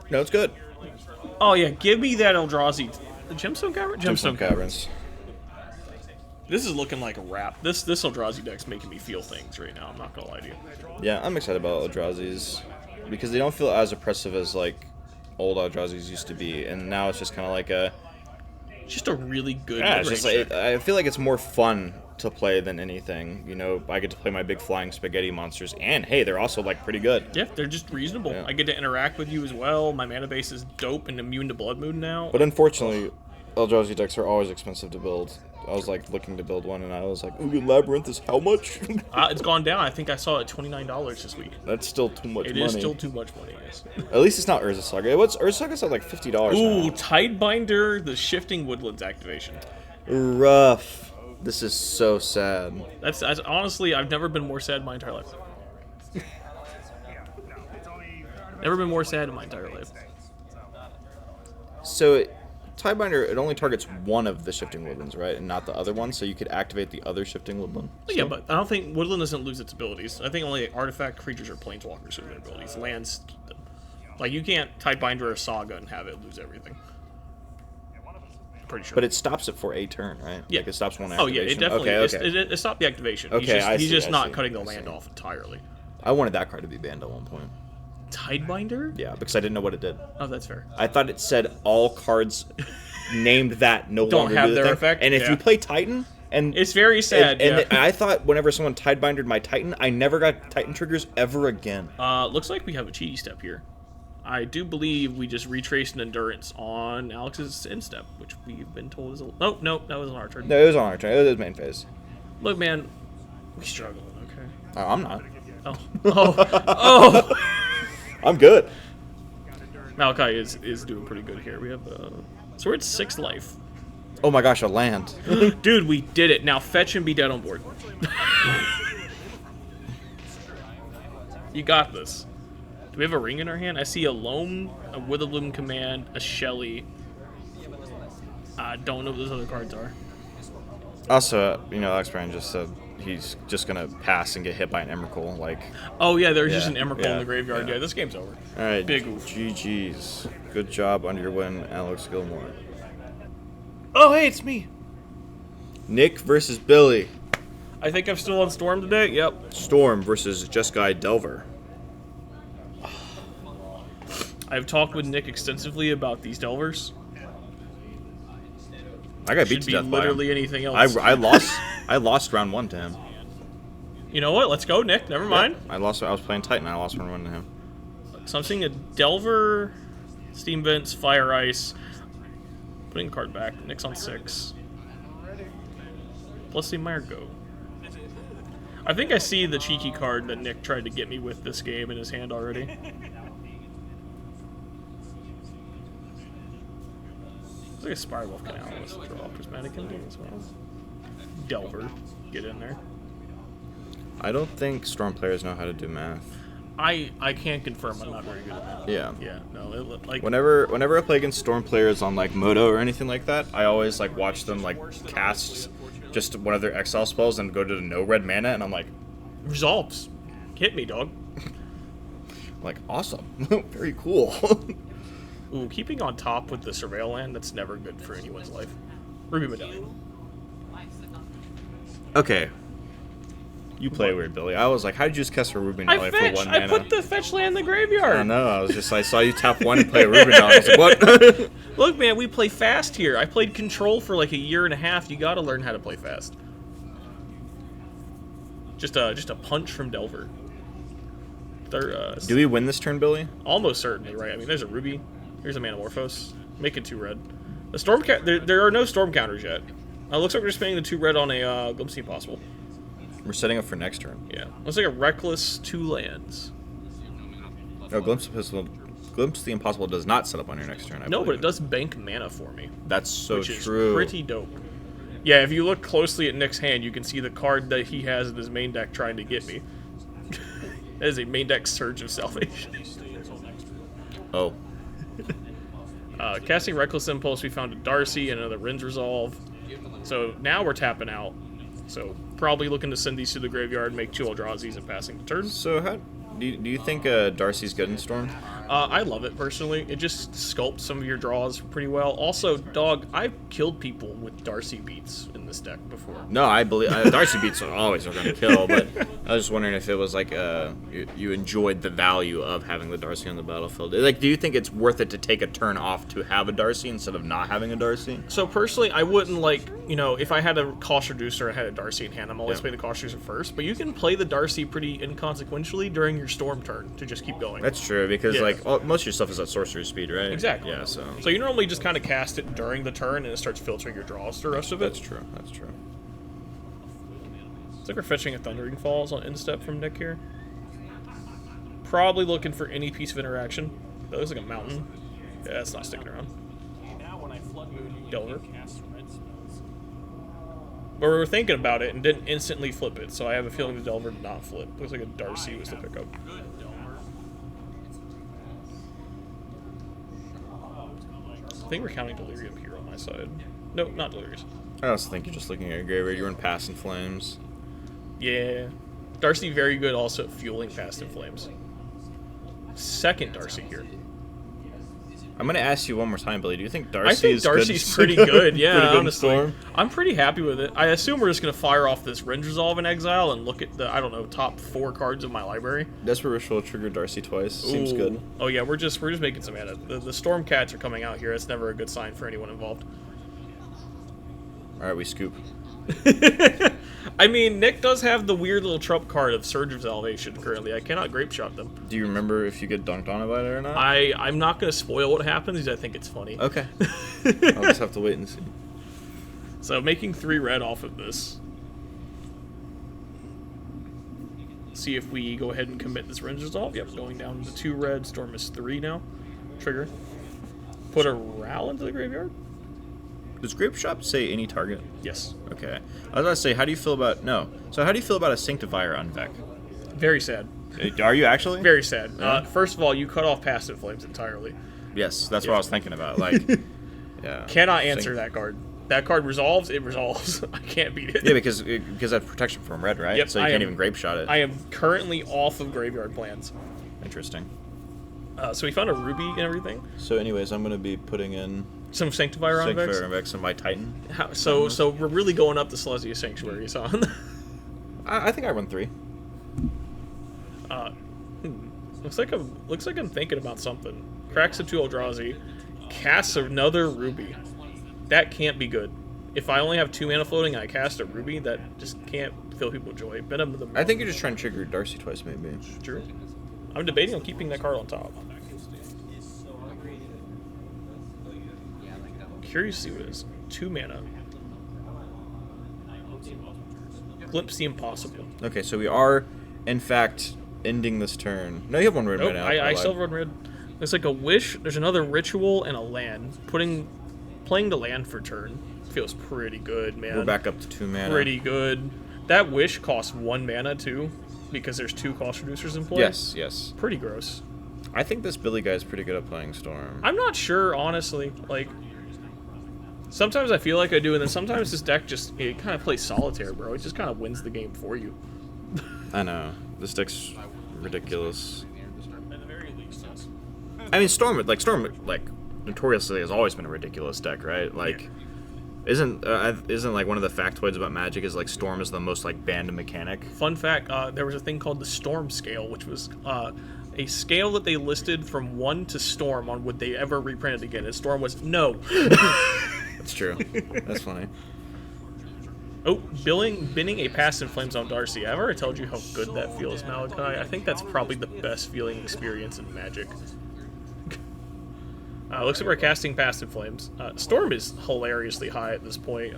No, it's good. Oh yeah, give me that Eldrazi. The Gemstone Cavern? Gemstone Caverns. This is looking like a wrap. This Eldrazi deck's making me feel things right now. I'm not gonna lie to you. Yeah, I'm excited about Eldrazi's because they don't feel as oppressive as like old Eldrazi's used to be, and now it's just kind of like a. Just a really good. Yeah, it's just like I feel like it's more fun to play than anything. You know, I get to play my big flying spaghetti monsters, and hey, they're also like pretty good. Yeah, they're just reasonable. Yeah. I get to interact with you as well. My mana base is dope and immune to Blood Moon now. But unfortunately, Eldrazi decks are always expensive to build. I was like looking to build one, and I was like, "Ooh, Labyrinth is how much?" It's gone down. I think I saw it $29 this week. That's still too much money. It is still too much money. Yes. At least it's not Urza Saga. What's Urza Saga's at like $50 Ooh, now. Tidebinder, the Shifting Woodlands activation. Rough. This is so sad. That's honestly, I've never been more sad in my entire life. Never been more sad in my entire life. So, Tidebinder, it only targets one of the Shifting Woodlands, right? And not the other one, so you could activate the other Shifting Woodland. Yeah, but I don't think Woodland doesn't lose its abilities. I think only artifact creatures or planeswalkers lose their abilities. Lands keep them. Like, you can't Tidebinder or Saga and have it lose everything. Pretty sure. But it stops it for a turn, right? Yeah. Like it stops one Oh, activation. yeah, it definitely Okay. it stopped the activation. Okay, he's just not I cutting the see. land off entirely. I wanted that card to be banned at one point. Tidebinder? Yeah, because I didn't know what it did. Oh, that's fair. I thought it said all cards named that no Don't longer have do the their thing. effect? And if Yeah. you play Titan, and It's very sad, and I thought whenever someone Tidebindered my Titan, I never got Titan triggers ever again. Looks like we have a cheaty step here. I do believe we just retraced an endurance on Alex's instep, which we've been told is a... No, that was on our turn. No, it was on our turn. It was main phase. Look, man, we struggling, okay? Oh, I'm not. Oh. I'm good. Malachi is doing pretty good here. We have... so we're at 6 life. Oh my gosh, a land. Dude, we did it. Now fetch and be dead on board. You got this. Do we have a ring in our hand? I see a Loam, a Witherbloom Command, a Shelly. I don't know what those other cards are. Also, Alex Bryan just said he's just gonna pass and get hit by an Emrakul. Like, oh yeah, there's just an Emrakul in the graveyard. Yeah. Yeah, this game's over. All right, Big oof. GG's. Good job on your win, Alex Gilmore. Oh hey, it's me. Nick versus Billy. I think I'm still on Storm today. Yep. Storm versus Just Guy Delver. I've talked with Nick extensively about these Delvers. I got beat to death by literally him. anything else. I lost. I lost round 1 to him. You know what? Let's go, Nick. Never mind. I lost. I was playing Titan. I lost round 1 to him. So I'm seeing a Delver, Steam Vents, Fire Ice. Putting a card back. Nick's on 6. Let's see Meyer go. I think I see the cheeky card that Nick tried to get me with this game in his hand already. Looks like a Spire Wolf Canal. Let's draw Prismatic Ending as well. Delver, get in there. I don't think Storm players know how to do math. I can't confirm. I'm not very good at that. Yeah. Yeah. No. Like Whenever I play against Storm players on like Moto or anything like that, I always like watch them like cast just one of their exile spells and go to the no red mana, and I'm like, resolves. Hit me, dog. like awesome, very cool. Ooh, keeping on top with the Surveil land, that's never good for anyone's life. Ruby Medallion. Okay. You play weird, Billy. I was like, how did you just cast a Ruby Medallion for 1 mana? I put the fetch land in the graveyard. I know. I saw you tap 1 and play a Ruby Medallion. I was like, what? Look, man, we play fast here. I played Control for like a year and a half. You gotta learn how to play fast. Just a punch from Delver. Do we win this turn, Billy? Almost certainly, right? I mean, there's a Ruby. Here's a Manamorphose. Make it 2 red. The Storm there are no Storm counters yet. Looks like we're just paying the 2 red on a Glimpse the Impossible. We're setting up for next turn. Yeah. Looks like a Reckless 2 lands. No, Glimpse the Impossible does not set up on your next turn. I No, believe. but it does bank mana for me. That's so which true. Is pretty dope. Yeah, if you look closely at Nick's hand, you can see the card that he has in his main deck trying to get me. That is a main deck Surge of Salvation. Oh. Casting Reckless Impulse, we found a Darcy and another Rin's Resolve. So now we're tapping out. So probably looking to send these to the graveyard, make 2 Eldrazi's and passing the turn. So how do you think Darcy's good in Storm? I love it personally. It just sculpts some of your draws pretty well. Also, dog, I've killed people with Darcy beats in this deck before. No, I believe Darcy beats always are going to kill, but I was just wondering if it was like you enjoyed the value of having the Darcy on the battlefield. Like, do you think it's worth it to take a turn off to have a Darcy instead of not having a Darcy? So personally, I wouldn't if I had a cost reducer and had a Darcy in hand, I'm always playing the cost reducer first. But you can play the Darcy pretty inconsequentially during your Storm turn to just keep going. That's true, because most of your stuff is at sorcery speed, right? Exactly. Yeah, so you normally just kind of cast it during the turn and it starts filtering your draws the rest of it. That's true. It's like we're fetching a Thundering Falls on instep from Nick here. Probably looking for any piece of interaction. That looks like a mountain. Yeah, that's not sticking around. Delver. But we were thinking about it and didn't instantly flip it, so I have a feeling the Delver did not flip. Looks like a Darcy was the pickup. I think we're counting Delirium here on my side. Nope, not Delirious. I also think you're just looking at your graveyard. You're in Past in Flames. Yeah. Darcy very good also at fueling Past in Flames. Second Darcy here. I'm going to ask you one more time, Billy. Do you think Darcy I think Darcy's pretty good, yeah, pretty good honestly. Storm? I'm pretty happy with it. I assume we're just going to fire off this Rin's Resolve in exile and look at the, top 4 cards of my library. Desperate Ritual trigger Darcy twice. Seems Ooh. good. Oh yeah, we're just making some mana. The Storm Cats are coming out here. It's never a good sign for anyone involved. All right, we scoop. I mean, Nick does have the weird little trump card of Surge of Salvation currently. I cannot grape shot them. Do you remember if you get dunked on by it or not? I'm not going to spoil what happens because I think it's funny. Okay. I'll just have to wait and see. So making 3 red off of this. See if we go ahead and commit this Rin's Resolve. Yep, going down to 2 red. Storm is 3 now. Trigger. Put a Ral into the graveyard. Does Grape Shot say any target? Yes. Okay. I was going to say, how do you feel about... No. So how do you feel about a Sanctifier on Vec? Very sad. Are you actually? Very sad. Yeah. First of all, you cut off Passive Flames entirely. Yes, that's what I was thinking about. Like, yeah. Cannot answer that card. That card resolves, it resolves. I can't beat it. Yeah, because that's protection from red, right? Yep, so you can't even Grape Shot it. I am currently off of Graveyard Plans. Interesting. So we found a Ruby and everything. So anyways, I'm going to be putting in... Some Sanctifier on Vex? Sanctifier on Vex and my Titan. So we're really going up the Silesia Sanctuaries, huh? I think I run 3. Looks like I'm thinking about something. Cracks up to Eldrazi, casts another Ruby. That can't be good. If I only have 2 mana floating and I cast a Ruby, that just can't fill people with joy. I think you're just trying to trigger Darcy twice, maybe. True. I'm debating on keeping that card on top. Curious to see what it is. 2 mana. Glimpse the impossible. Okay, so we are, in fact, ending this turn. No, you have 1 red Nope, right now. I still have 1 red. There's like a Wish, there's another Ritual, and a land. Playing the land for turn feels pretty good, man. We're back up to 2 mana. Pretty good. That Wish costs 1 mana, too, because there's 2 cost reducers in play. Yes. Pretty gross. I think this Billy guy is pretty good at playing Storm. I'm not sure, honestly. Like, sometimes I feel like I do, and then sometimes this deck it kind of plays solitaire, bro. It just kind of wins the game for you. I know. This deck's ridiculous. I mean, Storm, notoriously has always been a ridiculous deck, right? Like, isn't like one of the factoids about Magic is like Storm is the most like banned mechanic? Fun fact: there was a thing called the Storm scale, which was a scale that they listed from 1 to Storm on would they ever reprint it again. And Storm was no. That's true. That's funny. Oh, binning a Passive Flames on Darcy. I've already told you how good that feels, Malachi. I think that's probably the best feeling experience in Magic. Looks like we're casting Passive Flames. Storm is hilariously high at this point.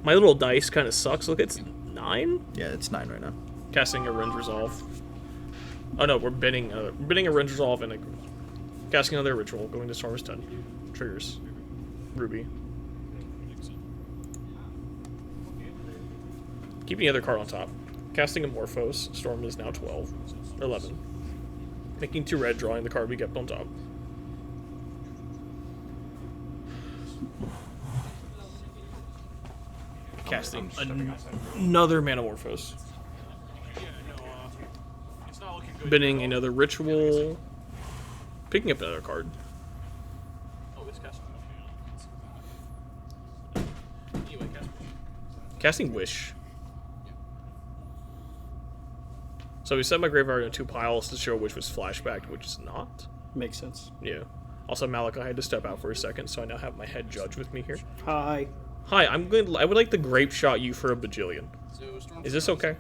My little dice kind of sucks. Look, it's 9? Yeah, it's 9 right now. Casting a Rend Resolve. Oh no, we're binning a Rend Resolve and casting another Ritual. Going to Storm's 10. Triggers. Ruby. Keeping the other card on top. Casting Amorphos. Storm is now 12. 11. Making 2 red, drawing the card we kept on top. Casting another Manamorphose. Binning another Ritual. Picking up another card. Casting Wish. So we set my graveyard into 2 piles to show which was flashbacked, which is not. Makes sense. Yeah. Also, Malachi had to step out for a second, so I now have my head judge with me here. Hi. Hi, I would like to Grape Shot you for a bajillion. Is this okay?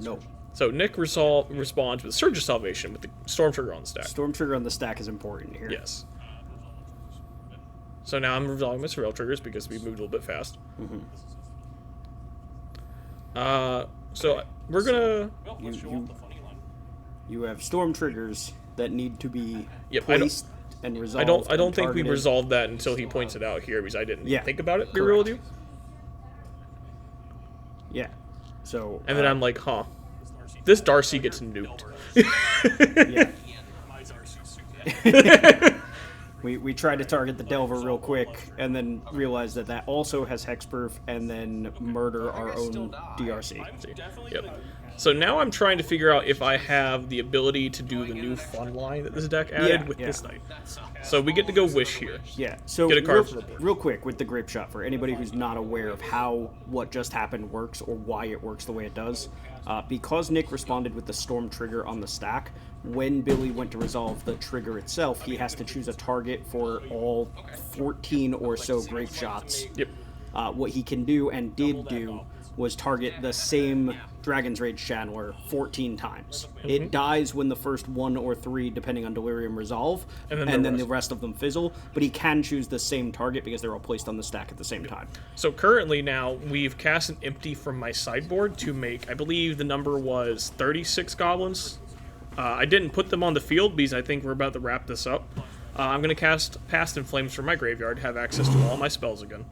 No. So Nick responds with Surge of Salvation with the Storm Trigger on the stack. Storm Trigger on the stack is important here. Yes. So now I'm resolving my Surreal Triggers because we moved a little bit fast. Mm-hmm. So we're gonna... You have Storm Triggers that need to be Yep, placed and resolved. I don't think we targeted. resolved that until he points it out here because I didn't think about it. Be correct. real with you. Yeah. So. And then I'm like, huh. This Darcy gets nuked. Yeah. We tried to target the Delver real quick, and then realized that also has Hexproof, and then murder our own DRC. Yep. So now I'm trying to figure out if I have the ability to do the new fun line that this deck added with this night. So we get to go Wish here. Yeah. So get a card from the board. Real quick with the Grape Shot for anybody who's not aware of how what just happened works or why it works the way it does. Because Nick responded with the Storm Trigger on the stack, when Billy went to resolve the trigger itself, he has to choose a target for all 14 or so Grape Shots. Yep. What he can do and did do was target the same Dragon's Rage Channeler 14 times. Mm-hmm. It dies when the first 1 or 3, depending on Delirium, resolve, and then the rest of them fizzle, but he can choose the same target because they're all placed on the stack at the same time. So currently now, we've cast an empty from my sideboard to make, I believe the number was 36 goblins. I didn't put them on the field because I think we're about to wrap this up. I'm going to cast Past in Flames from my graveyard, have access to all my spells again.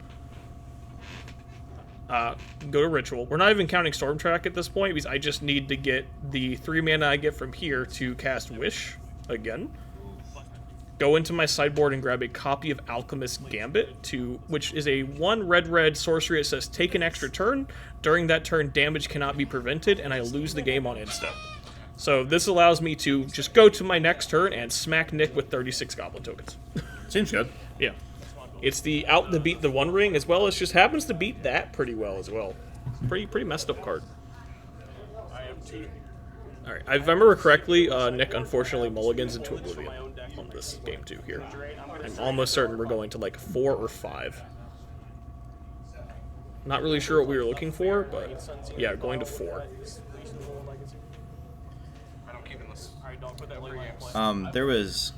Go to Ritual. We're not even counting Storm Track at this point because I just need to get the 3 mana I get from here to cast Wish again. Go into my sideboard and grab a copy of Alchemist Gambit, which is a 1 red sorcery. It says take an extra turn. During that turn, damage cannot be prevented, and I lose the game on end step. So this allows me to just go to my next turn and smack Nick with 36 Goblin tokens. Seems good. Yeah. It's the out to beat the One Ring, as well as just happens to beat that pretty well as well. Pretty messed up card. Alright, if I remember correctly, Nick unfortunately mulligans into Oblivion on this game too here. I'm almost certain we're going to like 4 or 5. Not really sure what we were looking for, but yeah, going to 4. There was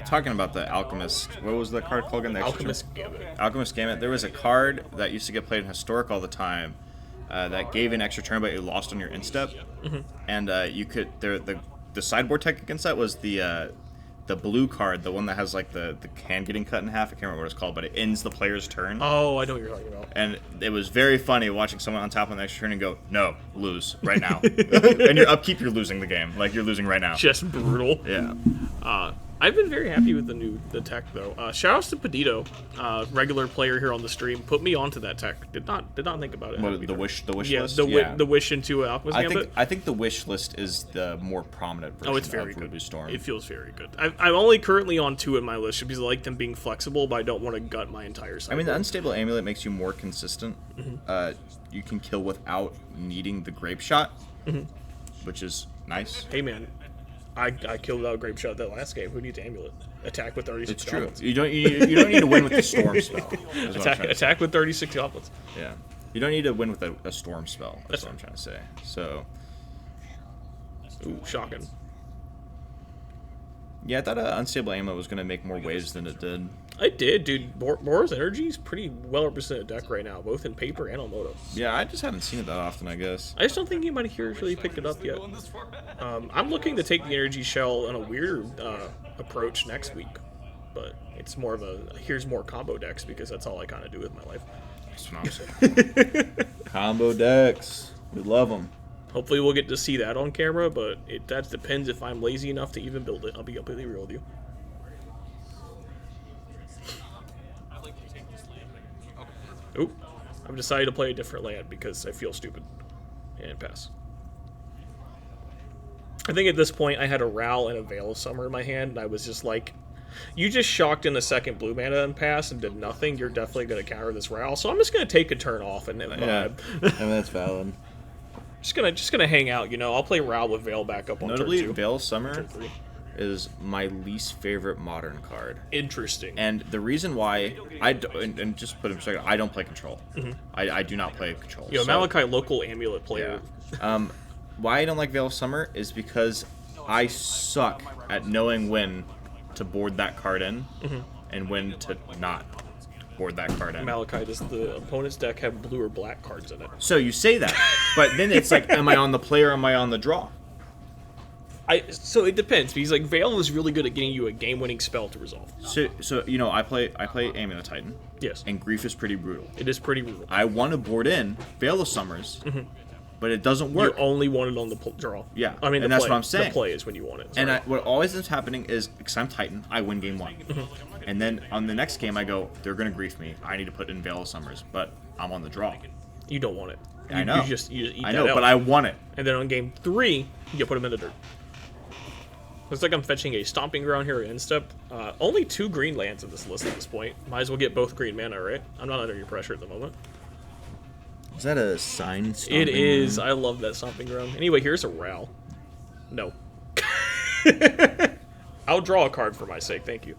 talking about the Alchemist. What was the card called again? The Alchemist Gambit. Alchemist Gambit. There was a card that used to get played in Historic all the time that gave an extra turn, but you lost on your instep. And you could the sideboard tech against that was the blue card, the one that has like the hand getting cut in half. I can't remember what it's called, but it ends the player's turn. Oh, I know what you're talking about. And it was very funny watching someone on top on the extra turn and go, no, lose right now. And your upkeep, you're losing the game. Like, you're losing right now. Just brutal. Yeah. I've been very happy with the tech though. Shoutouts to Pedito, regular player here on the stream. Put me onto that tech. Did not think about it. What, the wish list? The wish into Alchemist Gambit. I think the wish list is the more prominent version it's very of good. Ruby Storm. It feels very good. I'm only currently on 2 in my list because I like them being flexible, but I don't want to gut my entire sideboard. I mean, the Unstable Amulet makes you more consistent. You can kill without needing the Grape Shot, which is nice. Hey man, I killed without Grape Shot that last game. Who needs Amulet? Attack with 36 It's true. goblins. You don't need to win with the Storm spell. is what I'm trying to say. Attack with 36 goblins. Yeah. You don't need to win with a Storm spell. That's what I'm trying to say. So. Ooh, shocking. Yeah, I thought Unstable Amulet was going to make more waves than it did. I did, dude. Boros Energy is pretty well represented deck right now, both in paper and on Moto. Yeah, I just haven't seen it that often, I guess. I just don't think anybody here has really picked it up yet. I'm looking to take the Energy Shell on a weird approach next week, but it's more of a here's more combo decks because that's all I kind of do with my life. That's what I'm saying. Combo decks. We love them. Hopefully we'll get to see that on camera, but that depends if I'm lazy enough to even build it. I'll be completely real with you. Oop. I've decided to play a different land because I feel stupid. And pass. I think at this point I had a Ral and a Veil of Summer in my hand, and I was just like, you just shocked in the second blue mana and pass and did nothing. You're definitely going to counter this Ral, so I'm just going to take a turn off and then Yeah, I mean, that's valid. just gonna hang out, you know. I'll play Ral with Veil back up on Notably, turn 2. Veil of Summer Turn 3. is my least favorite modern card. Interesting. And the reason why and just put it in perspective, I don't play control. I do not play control. Yo, Malachi, local amulet player. Yeah. Why I don't like Veil of Summer is because I suck at knowing when to board that card in and when to not board that card in. Malachi, does the opponent's deck have blue or black cards in it? So you say that, but then it's like, am I on the play or am I on the draw? So it depends, because like Veil is really good at getting you a game-winning spell to resolve. So you know, I play Amulet Titan. Yes. And Grief is pretty brutal. It is pretty brutal. I want to board in Veil of Summers, but it doesn't work. You only want it on the draw. Yeah, I mean, and that's what I'm saying. The play is when you want it. And what always ends happening is, because I'm Titan, I win game 1. And then on the next game, I go, they're going to grief me. I need to put in Veil of Summers, but I'm on the draw. You don't want it. I know. You just eat I that know, out. but I want it. And then on game 3, you put them in the dirt. Looks like I'm fetching a Stomping Ground here at Instep. Only 2 green lands in this list at this point. Might as well get both green mana, right? I'm not under your pressure at the moment. Is that a sign? It is. I love that Stomping Ground. Anyway, here's a Ral. No. I'll draw a card for my sake, thank you.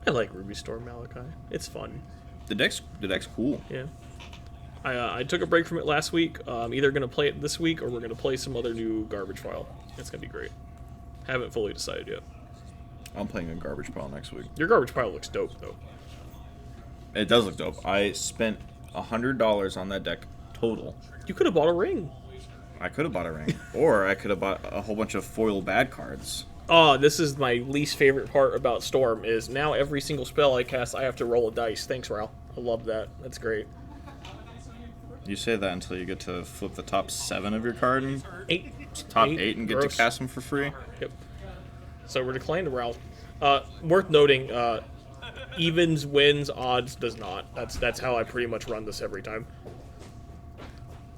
I like Ruby Storm Malachi. It's fun. The deck's cool. Yeah. I took a break from it last week. I'm either going to play it this week or we're going to play some other new garbage file. It's going to be great. Haven't fully decided yet. I'm playing a garbage pile next week. Your garbage pile looks dope, though. It does look dope. I spent $100 on that deck total. You could have bought a ring. I could have bought a ring. Or I could have bought a whole bunch of foil bad cards. Oh, this is my least favorite part about Storm, is now every single spell I cast, I have to roll a dice. Thanks, Ralph. I love that. That's great. You say that until you get to flip the top 7 of your card and Top 8 and get gross. to cast them for free. Yep. So we're declining to Ralph. Worth noting, evens wins, odds does not. That's how I pretty much run this every time.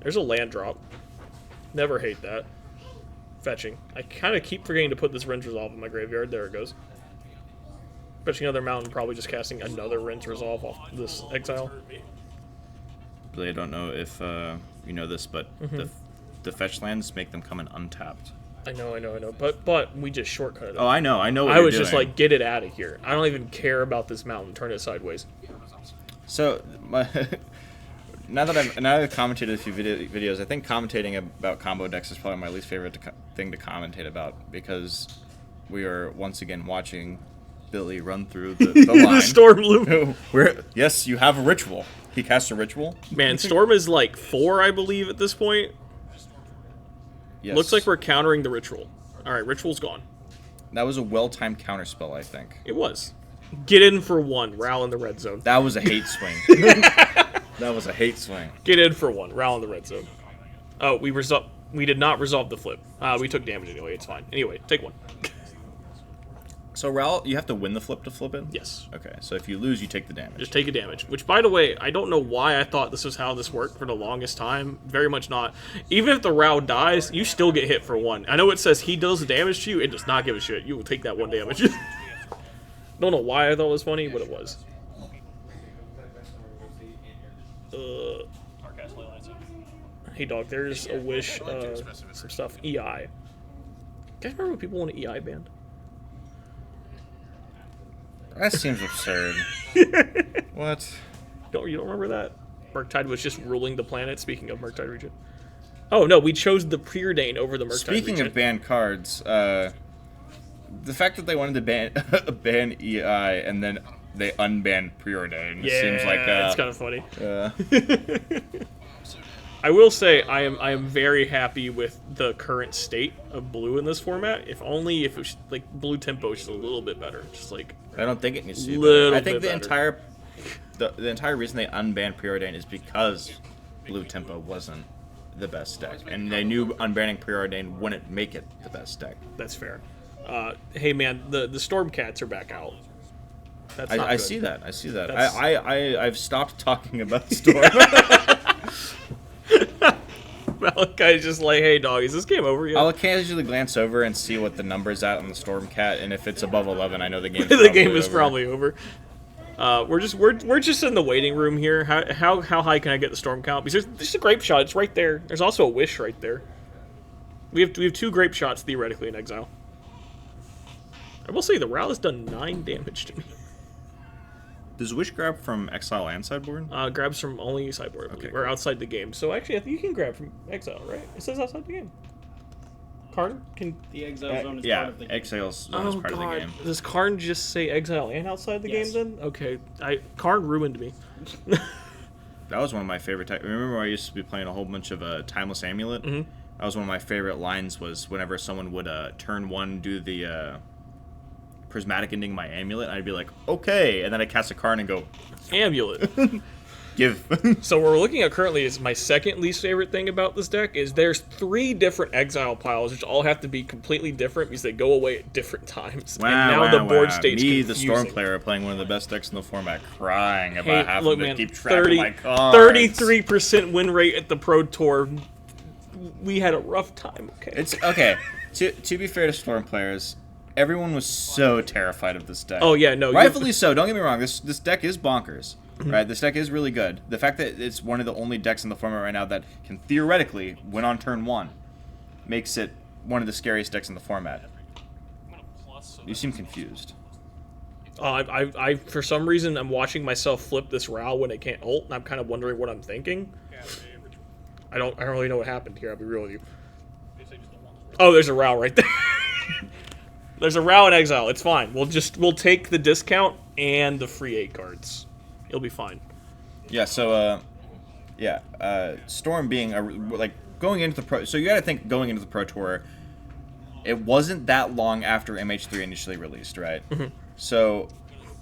There's a land drop. Never hate that. Fetching. I kind of keep forgetting to put this Rinse Resolve in my graveyard. There it goes. Fetching another mountain, probably just casting another Rinse Resolve off this exile. Really, I don't know if you know this, but the fetch lands make them come in untapped. I know. But we just shortcut it. Oh, I know. What I you're was just doing. like, get it out of here. I don't even care about this mountain. Turn it sideways. So, now that I've commentated a few videos, I think commentating about combo decks is probably my least favorite thing to commentate about, because we are once again watching Billy run through the line. The Storm loop. Yes, you have a ritual. He casts a ritual. Man, Storm is like 4, I believe, at this point. Yes. Looks like we're countering the ritual. Alright, ritual's gone. That was a well-timed counterspell, I think. It was. Get in for 1, Ral in the red zone. That was a hate swing. That was a hate swing. Get in for 1, Ral in the red zone. Oh, we did not resolve the flip. We took damage anyway, it's fine. Anyway, take 1. So, Raul, you have to win the flip to flip it? Yes. Okay, so if you lose, you take the damage. Just take a damage. Which, by the way, I don't know why I thought this was how this worked for the longest time. Very much not. Even if the Rao dies, you still get hit for 1. I know it says he does the damage to you. It does not give a shit. You will take that 1 damage. Don't know why I thought it was funny, but it was. Hey, dog, there's a wish, some stuff. EI. You guys remember when people want an EI band? That seems absurd. What? You don't remember that? Murktide was just ruling the planet. Speaking of Murktide Regent. Oh, no, we chose the Preordain over the Murktide Speaking Regent. of banned cards, the fact that they wanted to ban EI and then they unbanned Preordain seems like... it's kind of funny. I will say I am very happy with the current state of blue in this format. If only if it was like blue tempo is just a little bit better. Just like I don't think it needs to be little better. I think bit the entire reason they unbanned Preordain is because blue tempo wasn't the best deck, and they knew unbanning Preordain wouldn't make it the best deck. That's fair. Hey man, the Stormcats are back out. That's not I good. see that. I see that. That's- I've stopped talking about Storm. Malachi's just like, hey dog, is this game over yet? I'll occasionally glance over and see what the number's at on the Stormcat, and if it's above 11, I know the game's The game is over. probably over. We're just in the waiting room here. How high can I get the storm count? Because there's a grape shot. It's right there. There's also a wish right there. We have 2 grape shots theoretically in exile. I will say the Ral has done 9 damage to me. Does Wish grab from exile and sideboard? Grabs from only sideboard, I believe, or outside the game. So actually, I think you can grab from exile, right? It says outside the game. Karn can. The exile zone is Yeah, part of the game. exile zone is part of the game. Does Karn just say exile and outside the Yes. game then? Okay, Karn ruined me. That was one of my favorite. Remember, I used to be playing a whole bunch of Timeless Amulet. Mhm. That was one of my favorite lines. Was whenever someone would turn 1 do the prismatic ending my amulet, I'd be like, okay, and then I cast a card and go Amulet. give. So what we're looking at currently is my second least favorite thing about this deck is there's 3 different exile piles, which all have to be completely different because they go away at different times. Wow, and now wow, the board wow. state's Me, confusing. the Storm player, playing one of the best decks in the format, crying about Hey, having look, to man, keep track of my cards. 33% win rate at the Pro Tour. We had a rough time, okay? It's okay. To be fair to Storm players, everyone was so terrified of this deck. Oh, yeah, no. Rightfully so. Don't get me wrong. This deck is bonkers. Right? This deck is really good. The fact that it's one of the only decks in the format right now that can theoretically win on turn 1 makes it one of the scariest decks in the format. You seem confused. I for some reason, I'm watching myself flip this Ral when it can't ult, and I'm kind of wondering what I'm thinking. I don't really know what happened here, I'll be real with you. Oh, there's a Ral right there. There's a Ral in exile. It's fine. We'll take the discount and the free 8 cards. It'll be fine. Yeah, so, Storm being, going into the Pro... So you got to think going into the Pro Tour, it wasn't that long after MH3 initially released, right? Mm-hmm. So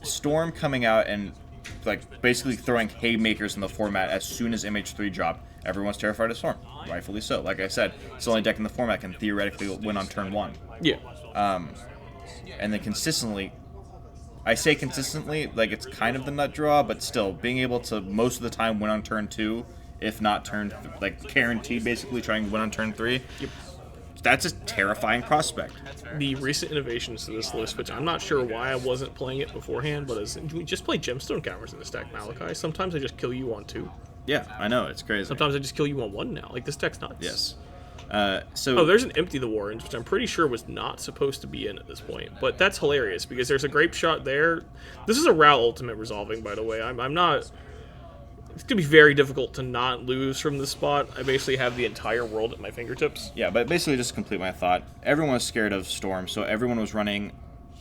Storm coming out and like basically throwing haymakers in the format as soon as MH3 dropped, everyone's terrified of Storm. Rightfully so. Like I said, it's the only deck in the format can theoretically win on turn 1. Yeah. And then consistently, I say consistently, like it's kind of the nut draw, but still being able to most of the time win on turn 2, if not like guaranteed basically trying to win on turn 3. Yep. That's a terrifying prospect. The recent innovations to this list, which I'm not sure why I wasn't playing it beforehand, but we just play gemstone counters in this deck, Malachi. Sometimes I just kill you on 2. Yeah, I know, it's crazy. Sometimes I just kill you on 1 now. Like, this deck's nuts. Yes. There's an Empty the Warrens, which I'm pretty sure was not supposed to be in at this point. But that's hilarious, because there's a Grape Shot there. This is a Ral Ultimate resolving, by the way. I'm not... It's going to be very difficult to not lose from this spot. I basically have the entire world at my fingertips. Yeah, but basically just to complete my thought, everyone was scared of Storm, so everyone was running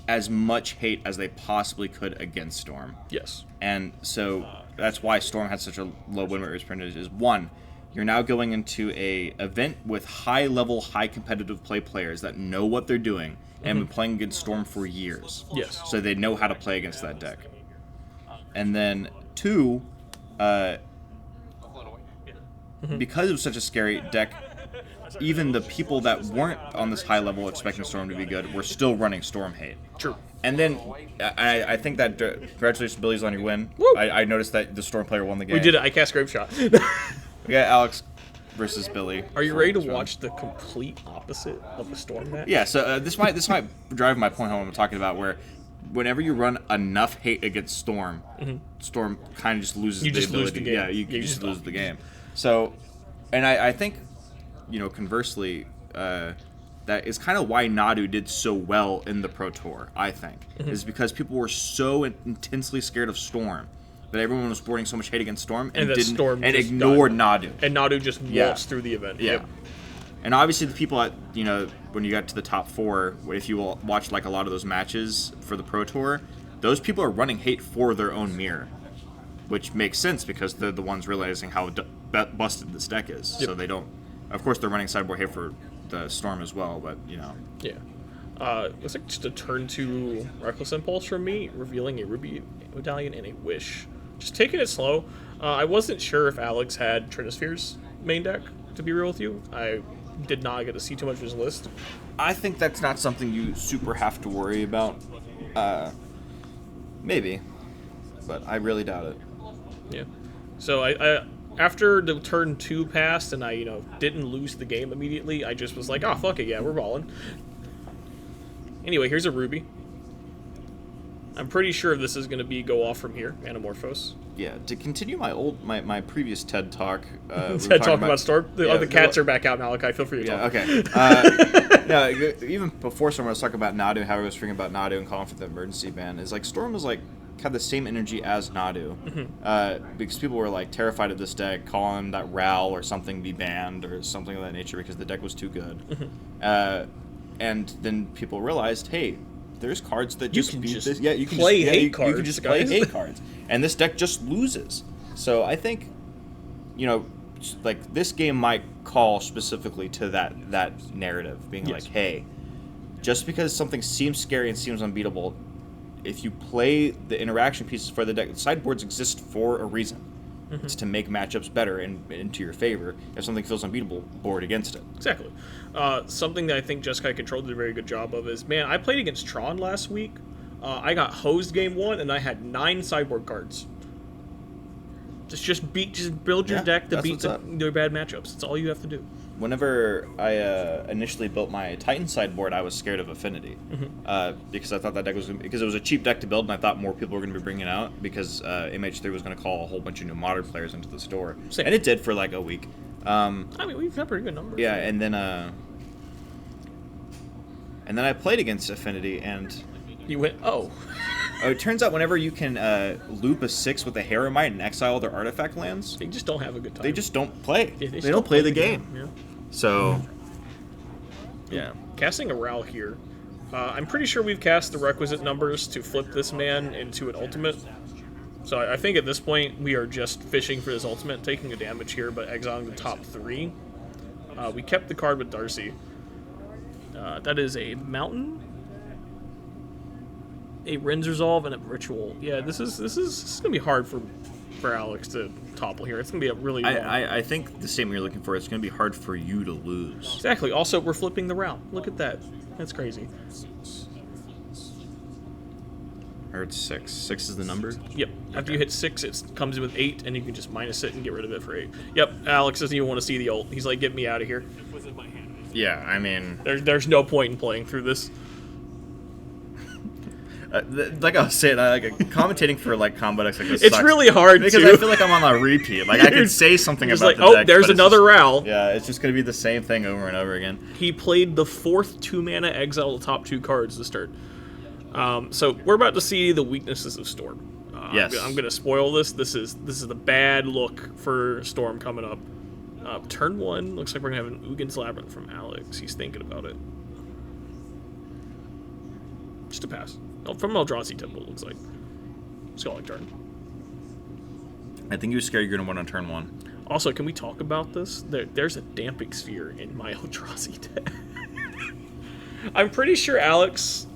as much hate as they possibly could against Storm. Yes. And so that's why Storm had such a low win rate percentage. Is one, you're now going into a event with high-level, high-competitive play players that know what they're doing and been playing against Storm for years. Yes. So they know how to play against that deck. And then 2, because it was such a scary deck, even the people that weren't on this high level expecting Storm to be good were still running Storm hate. True. And then I think that congratulations, Billy's on your win. Woo! I noticed that the Storm player won the game. We did it. I cast Grape Shot. We got Alex versus Billy. Are you ready to watch the complete opposite of a Storm match? Yeah. So this might drive my point home. I'm talking about where whenever you run enough hate against Storm, Storm kind of just loses. You the just ability. lose the game. Yeah, you just lose the game. So, and I think, conversely, that is kind of why Nadu did so well in the Pro Tour, I think, is because people were so intensely scared of Storm that everyone was sporting so much hate against Storm and ignored Nadu. And Nadu just waltzed through the event. Yeah. Yep. And obviously the people at, when you got to the top 4, if you watch like a lot of those matches for the Pro Tour, those people are running hate for their own mirror, which makes sense because they're the ones realizing how busted this deck is. Yep. So they don't, of course they're running sideboard hate for the Storm as well, but Yeah. Looks like just a turn 2 Reckless Impulse from me, revealing a Ruby Medallion and a Wish. Just taking it slow. I wasn't sure if Alex had Trinisphere's main deck, to be real with you. I did not get to see too much of his list. I think that's not something you super have to worry about. Maybe, but I really doubt it. Yeah. So I after the turn 2 passed and I didn't lose the game immediately, I just was like, oh fuck it, yeah, we're balling. Anyway, here's a Ruby. I'm pretty sure this is going to be go off from here, Anamorphose. Yeah, to continue my previous TED Talk. TED Talk about Storm? The cats are back out, Malachi. Feel free to talk. Okay. No, even before Storm, I was talking about Nadu, how I was freaking about Nadu and calling for the emergency ban. Is like Storm was like had the same energy as Nadu, because people were like terrified of this deck, calling that Ral or something be banned or something of that nature because the deck was too good. And then people realized, hey, there's cards that just beat this. Yeah, you can play just, hate cards. You can just play hate cards, and this deck just loses. So I think, like this game might call specifically to that narrative, being like, hey, just because something seems scary and seems unbeatable, if you play the interaction pieces for the deck, sideboards exist for a reason. It's to make matchups better and into your favor. If something feels unbeatable, board against it. Exactly. Something that I think Jeskai Control did a very good job of is, man, I played against Tron last week. I got hosed game 1, and I had 9 sideboard cards. Just build your deck to beat their bad matchups. That's all you have to do. Whenever I initially built my Titan sideboard, I was scared of Affinity because I thought that deck was because it was a cheap deck to build, and I thought more people were going to be bringing it out because MH3 was going to call a whole bunch of new modern players into the store, and it did for like a week. I mean, we've had pretty good numbers. Yeah, and then I played against Affinity, and you went, oh. It turns out whenever you can loop a 6 with a Haremite and exile their artifact lands, they just don't have a good time. They just don't play. Yeah, they don't play the game. Yeah. So, yeah. Casting a Ral here. I'm pretty sure we've cast the requisite numbers to flip this man into an ultimate. So I think at this point we are just fishing for this ultimate, taking a damage here, but exiling the top 3. We kept the card with Darcy. That is a Mountain, a Rin's Resolve, and a Ritual. Yeah, this is gonna be hard for Alex to topple here. It's gonna be a really long... I think the statement you're looking for is gonna be hard for you to lose. Exactly. Also, we're flipping the round. Look at that. That's crazy. I heard 6. 6 is the number? Yep. After you hit 6, it comes with 8, and you can just minus it and get rid of it for 8. Yep. Alex doesn't even want to see the ult. He's like, get me out of here. Yeah, I mean... There's no point in playing through this. Like I was saying, commentating for like combat decks like this it's sucks really hard because I feel like I'm on a repeat. Like I could say something about like, the deck, there's another Ral. Yeah, it's just gonna be the same thing over and over again. He played the 4th 2-mana, exile the top 2 cards to start. So we're about to see the weaknesses of Storm. Yes, I'm gonna spoil this. This is the bad look for Storm coming up. Turn 1 looks like we're gonna have an Uggin's Labyrinth from Alex. He's thinking about it. Just a pass. Oh, from Eldrazi Temple, it looks like. Scalding turn. I think he was scared you're going to win on turn 1. Also, can we talk about this? There's a Damping Sphere in my Eldrazi deck. I'm pretty sure Alex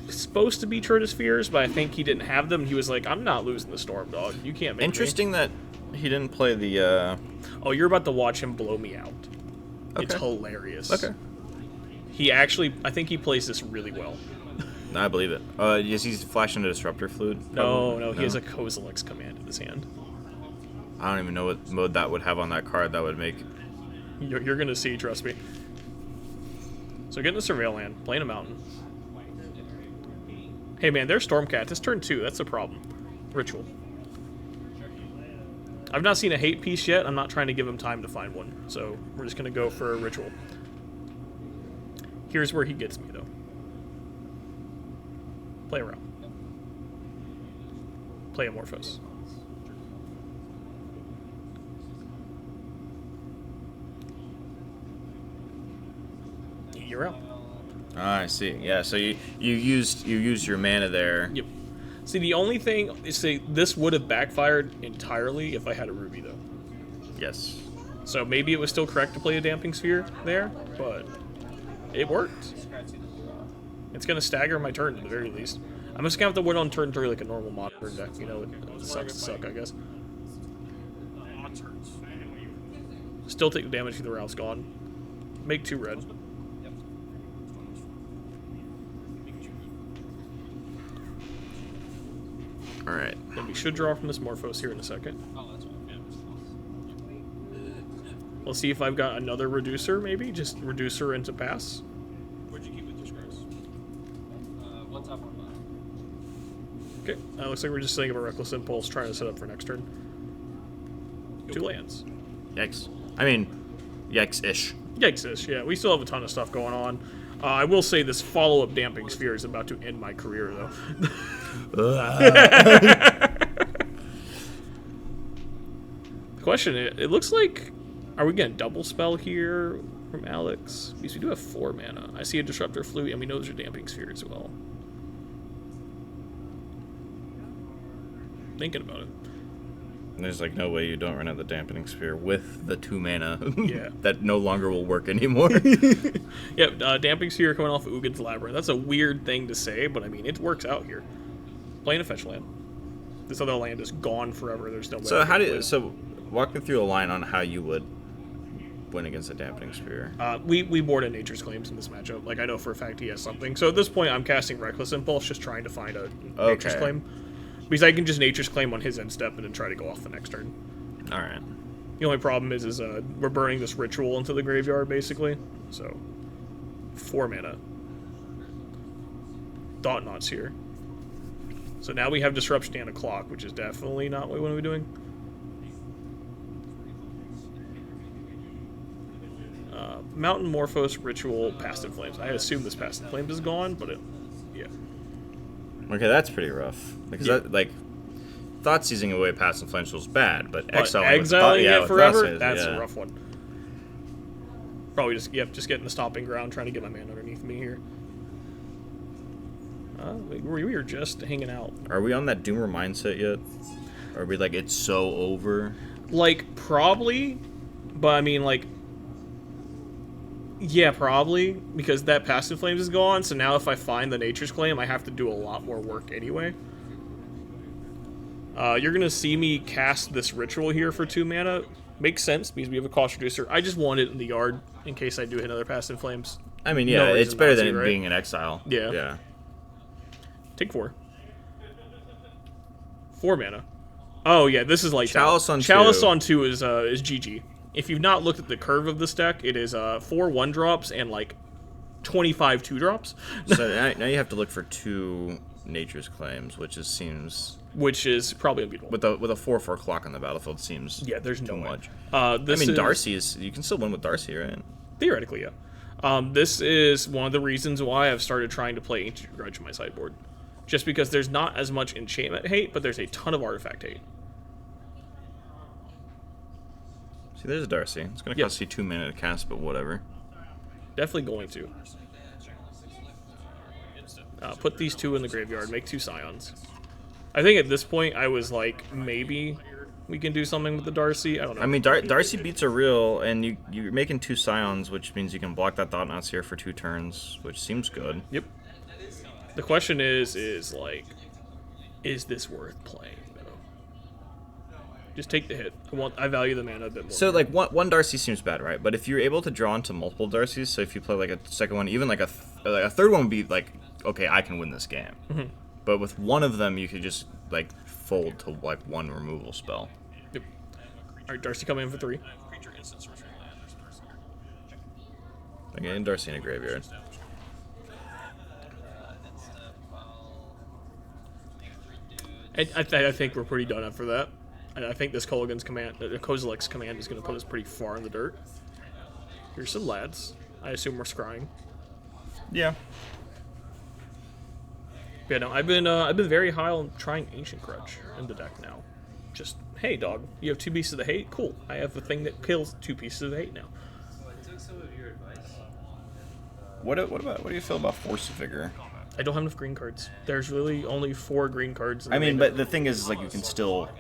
is supposed to be Turtle Spheres, but I think he didn't have them. He was like, I'm not losing the Storm, dog. You can't make Interesting that he didn't play the... Oh, you're about to watch him blow me out. Okay. It's hilarious. Okay. He actually... I think he plays this really well. I believe it. Is he flashing a Disruptor Fluid? No, he has a Kozilek's command in his hand. I don't even know what mode that would have on that card that would make... You're going to see, trust me. So getting the Surveil land, playing a Mountain. Hey man, there's Stormcat. It's turn 2. That's a problem. Ritual. I've not seen a hate piece yet. I'm not trying to give him time to find one. So we're just going to go for a Ritual. Here's where he gets me, though. Play around. Play Amorphous. You're out. I see. Yeah, so you used your mana there. Yep. See, the only thing is, this would have backfired entirely if I had a Ruby, though. Yes. So maybe it was still correct to play a Damping Sphere there, but it worked. It's going to stagger my turn at the very least. I'm just going to have to win on turn 3 like a normal modern deck. You know, it sucks to suck, I guess. Still take the damage if the Ral's gone. Make 2 red. Alright. And we should draw from this Morphos here in a second. We'll see if I've got another Reducer, maybe. Just Reducer into pass. Where'd you keep it, Disgrace? One top, one bottom. Okay, looks like we're just setting up a Reckless Impulse, trying to set up for next turn. 2 lands. Yikes. I mean, yikes-ish. Yikes-ish, yeah. We still have a ton of stuff going on. I will say this follow-up Damping Sphere is about to end my career, though. Question, it looks like... Are we getting double spell here from Alex? Because we do have 4 mana. I see a Disruptor Flute, and we know there's a Damping Sphere as well. Thinking about it. There's like no way you don't run out the Dampening Sphere with the 2 mana. Yeah. That no longer will work anymore. Yeah, Damping Sphere coming off of Uggin's Labyrinth. That's a weird thing to say, but I mean, it works out here. Playing a fetch land. This other land is gone forever. There's no way. So walk me through a line on how you would win against a Dampening Sphere. We board in Nature's Claims in this matchup. Like, I know for a fact he has something. So at this point, I'm casting Reckless Impulse, just trying to find a Nature's Claim. Because I can just Nature's Claim on his end step and then try to go off the next turn. Alright. The only problem is we're burning this Ritual into the graveyard, basically. So, 4 mana. Thought Knot's here. So now we have Disruption and a Clock, which is definitely not what we want to be doing. Mountain, Morphos, Ritual, Past in Flames. I assume this Past in Flames is gone, but yeah. Okay, that's pretty rough. Because that, like, Thought seizing away Past in Flames was bad, but exiling it forever, that's a rough one. Probably just getting the stomping ground, trying to get my man underneath me here. We are just hanging out. Are we on that Doomer mindset yet? Are we like, it's so over? Like, probably, but I mean, like, Yeah, probably, because that Passive Flames is gone, so now if I find the Nature's Claim, I have to do a lot more work anyway. You're going to see me cast this Ritual here for 2 mana. Makes sense, because we have a cost reducer. I just want it in the yard, in case I do hit another Passive Flames. I mean, yeah, No it's reason better not than to, it right? being in exile. Yeah. Yeah. Take 4. 4 mana. Oh, yeah, this is like Chalice on 2. Chalice on 2 is GG. If you've not looked at the curve of this deck, it is 4 1-drops and like 25 2-drops. So now you have to look for 2 Nature's Claims, which seems Which is probably unbeatable. with a 4/4 clock on the battlefield seems There's no too way. much. This is, Darcy is you can still win with Darcy, right? theoretically, yeah. This is one of the reasons why I've started trying to play Ancient Grudge in my sideboard. Just because there's not as much enchantment hate, but there's a ton of artifact hate. See, there's a Darcy. It's gonna cost you 2 mana to cast, but whatever. Definitely going to. Put these 2 in the graveyard, make 2 Scions. I think at this point I was like, maybe we can do something with the Darcy. I don't know. I mean, Darcy beats are real, and you're making 2 Scions, which means you can block that Thought-Knot's here for 2 turns, which seems good. Yep. The question is like, is this worth playing? Just take the hit. I value the mana a bit more. So, like, one Darcy seems bad, right? But if you're able to draw into multiple Darcys, so if you play, like, a second one, even, like, a third one would be, like, okay, I can win this game. Mm-hmm. But with one of them, you could just, like, fold to, like, 1 removal spell. Yep. Alright, Darcy coming in for 3. Okay, and Darcy in a graveyard. I think we're pretty done after that. I think this Kozilek's command is going to put us pretty far in the dirt. Here's some lads. I assume we're scrying. Yeah. Yeah, no, I've been very high on trying Ancient Grudge in the deck now. Just, hey dog, you have 2 pieces of the hate? Cool. I have a thing that kills 2 pieces of the hate now. What do you feel about Force of Vigor? I don't have enough green cards. There's really only 4 green cards. In I the mean, main but the thing is, like, you can still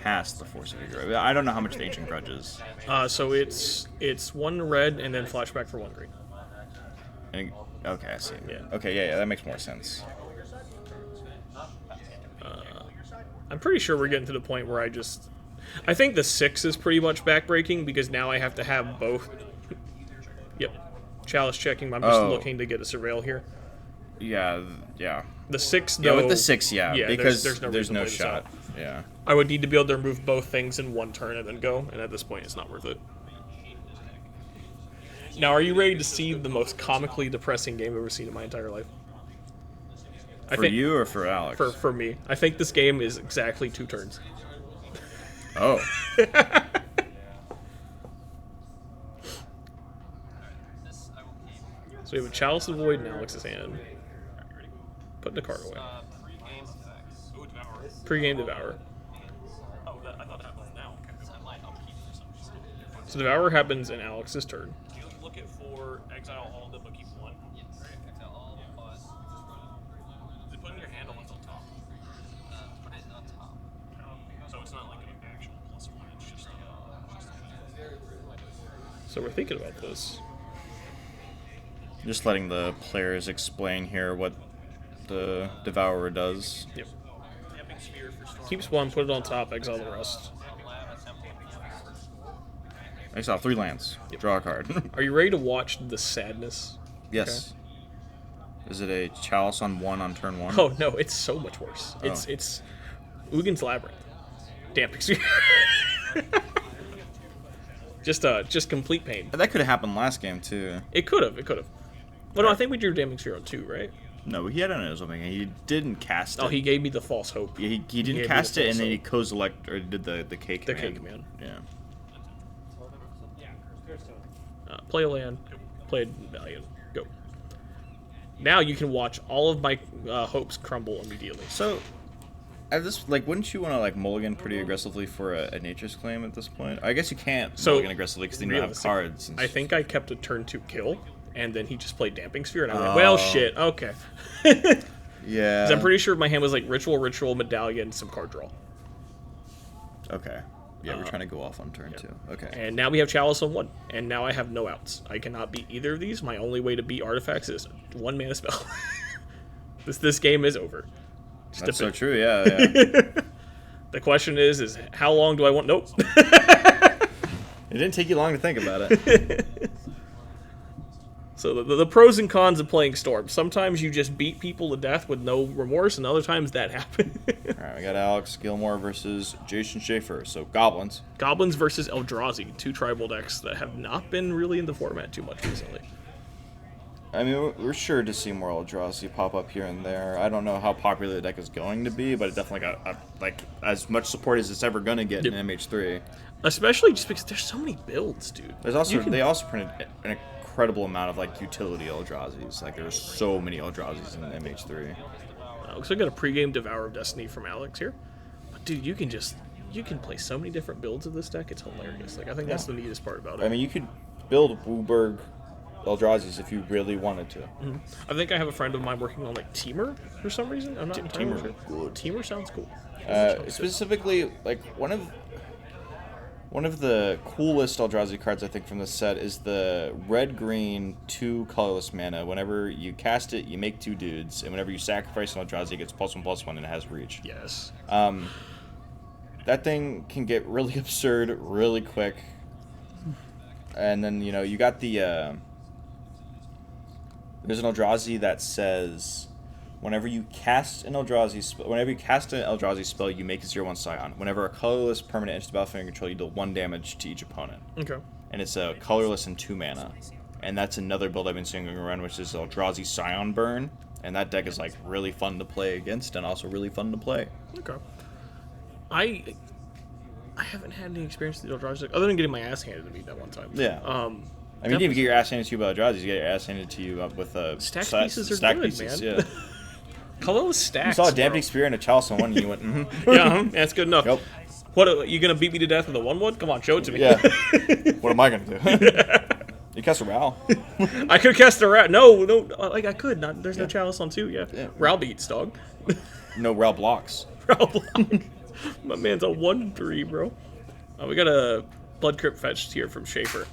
cast the Force of Vigor. I don't know how much the Ancient Grudge is. So it's 1 red and then flashback for 1 green. Okay, I see. Yeah. Okay, yeah, that makes more sense. I'm pretty sure we're getting to the point where I think the 6 is pretty much backbreaking because now I have to have both. Yep. Chalice checking. I'm just looking to get a surveil here. Yeah. The 6, though. Yeah, with the 6, because there's no reason to play this shot. out. Yeah. I would need to be able to remove both things in 1 turn and then go, and at this point, it's not worth it. Now, are you ready to see the most comically depressing game I've ever seen in my entire life? For you or for Alex? For me. I think this game is exactly 2 turns. Oh. So we have a Chalice of Void in Alex's hand. Putting the card away. Pre-game Devour. Oh, I thought that happened now. So Devour happens in Alex's turn. You look at 4, exile all of them, but keep 1. They put in your hand on what's on top. Put it on top. So it's not like an actual +1, it's just So we're thinking about this. Just letting the players explain here what the Devourer does. Yep. Keeps 1, put it on top, exile the rest. Exile 3 lands. Yep. Draw a card. Are you ready to watch the sadness? Yes. Okay. Is it a Chalice on 1 on turn 1? Oh no, it's so much worse. It's Ugin's Labyrinth. Damping Sphere. Just complete pain. That could have happened last game too. It could have. Well, no, I think we drew Damping Sphere on 2, right? No, he had it on his opening. He didn't cast it. Oh, he gave me the false hope. Yeah, he didn't cast it, and then he co-select or did the K command. The K command. Yeah. Play a land, play a Valiant, go. Now you can watch all of my hopes crumble immediately. So, at this, like, wouldn't you want to, like, mulligan pretty aggressively for a Nature's Claim at this point? I guess you can't mulligan aggressessively because then you don't have cards. I think I kept a turn 2 kill, and then he just played Damping Sphere, and I went, well, shit, okay. Yeah. 'Cause I'm pretty sure my hand was like Ritual, Medallion, some card draw. Okay. Yeah, we're trying to go off on turn 2. Okay. And now we have Chalice on 1. And now I have no outs. I cannot beat either of these. My only way to beat artifacts is 1 mana spell. This game is over. Just That's so a bit. true, yeah. The question is how long do I want... Nope. It didn't take you long to think about it. So the pros and cons of playing Storm. Sometimes you just beat people to death with no remorse, and other times that happens. Alright, we got Alex Gilmore versus Jason Shaffer. So, Goblins. Goblins versus Eldrazi, 2 tribal decks that have not been really in the format too much recently. I mean, we're sure to see more Eldrazi pop up here and there. I don't know how popular the deck is going to be, but it definitely got like as much support as it's ever going to get in MH3. Especially just because there's so many builds, dude. There's also they also printed an incredible amount of like utility Eldrazi's. Like there's so many Eldrazi's in MH3. Looks like I got a pregame Devour of Destiny from Alex here. But dude, you can play so many different builds of this deck. It's hilarious. Like I think that's the neatest part about it. I mean, you could build Wooburg Eldrazi's if you really wanted to. Mm-hmm. I think I have a friend of mine working on like Teamer for some reason. I'm not entirely sure. Teamer sounds cool. Specifically, like one of the coolest Eldrazi cards I think from this set is the red-green 2 colorless mana. Whenever you cast it, you make 2 dudes, and whenever you sacrifice an Eldrazi, it gets +1/+1 and it has reach. Yes. That thing can get really absurd really quick. And then you got the there's an Eldrazi that says whenever you cast an Eldrazi spell, you make a 0/1 Scion. Whenever a colorless permanent enters the battlefield under control, you deal 1 damage to each opponent. Okay. And it's a colorless and 2 mana. And that's another build I've been seeing going around, which is Eldrazi Scion Burn. And that deck is like really fun to play against and also really fun to play. Okay. I haven't had any experience with the Eldrazi deck other than getting my ass handed to me that one time. Yeah. I mean, you didn't even get your ass handed to you by Eldrazi. You get your ass handed to you with stack pieces are good, pieces, man. Yeah. Colorless stacks. You saw a Dampening Spear and a Chalice on one, and you went, mm-hmm. Yeah, that's good enough. Yep. What, you gonna beat me to death with a 1/1? Come on, show it to me. Yeah. What am I gonna do? You cast a Ral. I could cast a Ral. No, like I could. Not. There's no Chalice on 2. Yeah. Ral beats, dog. No Ral blocks. Ral block. My man's a 1/3, bro. We got a Blood Crypt fetched here from Shaffer.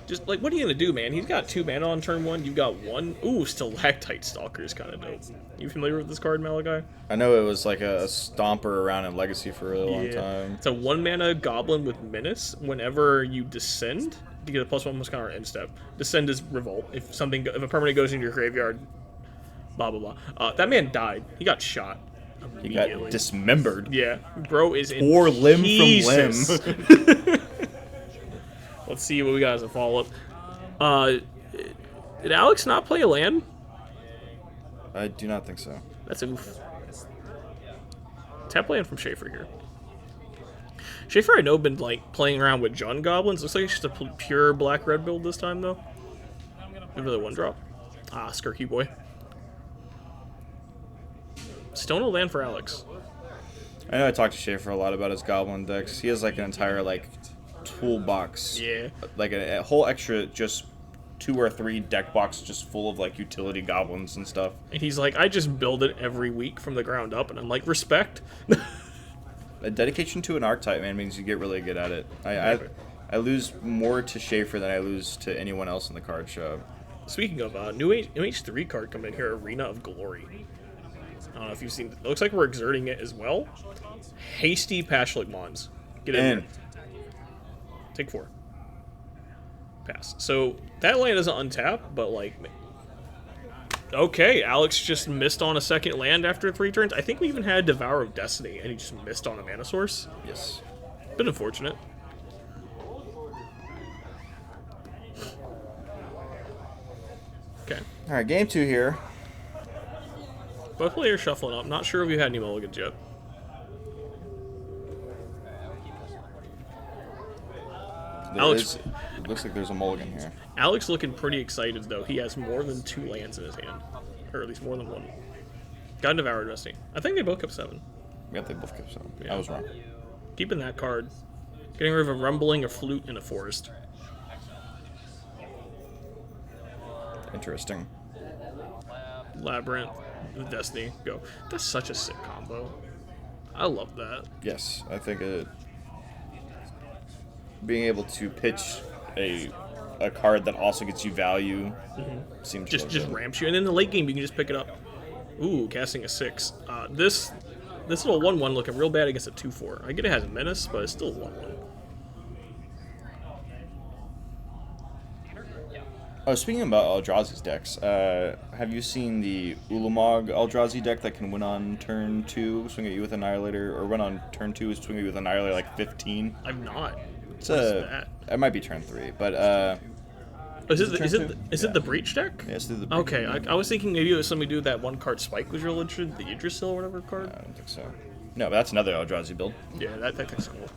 Just, like, what are you going to do, man? He's got 2 mana on turn 1. You've got 1. Ooh, Stalactite Stalker is kind of dope. You familiar with this card, Malachi? I know it was like a stomper around in Legacy for a really long time. It's a 1 mana goblin with Menace. Whenever you descend, you get a +1/+1 counter end step. Descend is Revolt. If a permanent goes into your graveyard, blah, blah, blah. That man died. He got shot. He got dismembered. Yeah. Bro is in Or limb pieces. from limb. Let's see what we got as a follow-up. Did Alex not play a land? I do not think so. That's a oof. Tap land from Shaffer here. Shaffer, I know, been like playing around with Jund Goblins. Looks like it's just a pure black-red build this time, though. Another 1-drop. Ah, Skirky boy. Still no land for Alex. I know I talked to Shaffer a lot about his Goblin decks. He has like an entire like toolbox. Yeah. Like a whole extra just 2 or 3 deck box just full of like utility goblins and stuff. And he's like, I just build it every week from the ground up, and I'm like, respect. A dedication to an archetype, man, means you get really good at it. I lose more to Shaffer than I lose to anyone else in the card shop. Speaking of new MH3 card coming in here, Arena of Glory. I don't know if you've seen. It looks like we're exerting it as well. Hasty Pashlik Mons. Get in here. Take 4. Pass. So that land doesn't untap, but like, okay, Alex just missed on a second land after 3 turns. I think we even had Devour of Destiny, and he just missed on a mana source. Yes. Bit unfortunate. Okay. All right, game 2 here. Both players shuffling up. Not sure if we had any mulligans yet. It looks like there's a mulligan here. Alex looking pretty excited, though. He has more than 2 lands in his hand. Or at least more than 1. Got Devoured Destiny. I think they both kept 7. Yeah, they both kept 7. Yeah. I was wrong. Keeping that card. Getting rid of a Rumbling, a Flute, and a Forest. Interesting. Labyrinth, Destiny, go. That's such a sick combo. I love that. Yes, I think it being able to pitch a card that also gets you value seems Just really good. ramps you, and in the late game you can just pick it up. Ooh, casting a 6. This little 1/1 looking real bad against a 2/4. I get it has a menace, but it's still 1/1. Oh, speaking about Eldrazi's decks, have you seen the Ulamog Eldrazi deck that can win on turn 2, swing at you with Annihilator, or win on turn 2, swing at you with Annihilator like 15? I'm not. It's What is that? It might be turn 3, but Is it turn two? it the Breach deck? yeah, it's through the Okay, I was thinking maybe it was something to do with that one card Spike was real interested, the Yggdrasil or whatever card. I don't think so. No, but that's another Eldrazi build. Yeah, that deck's cool.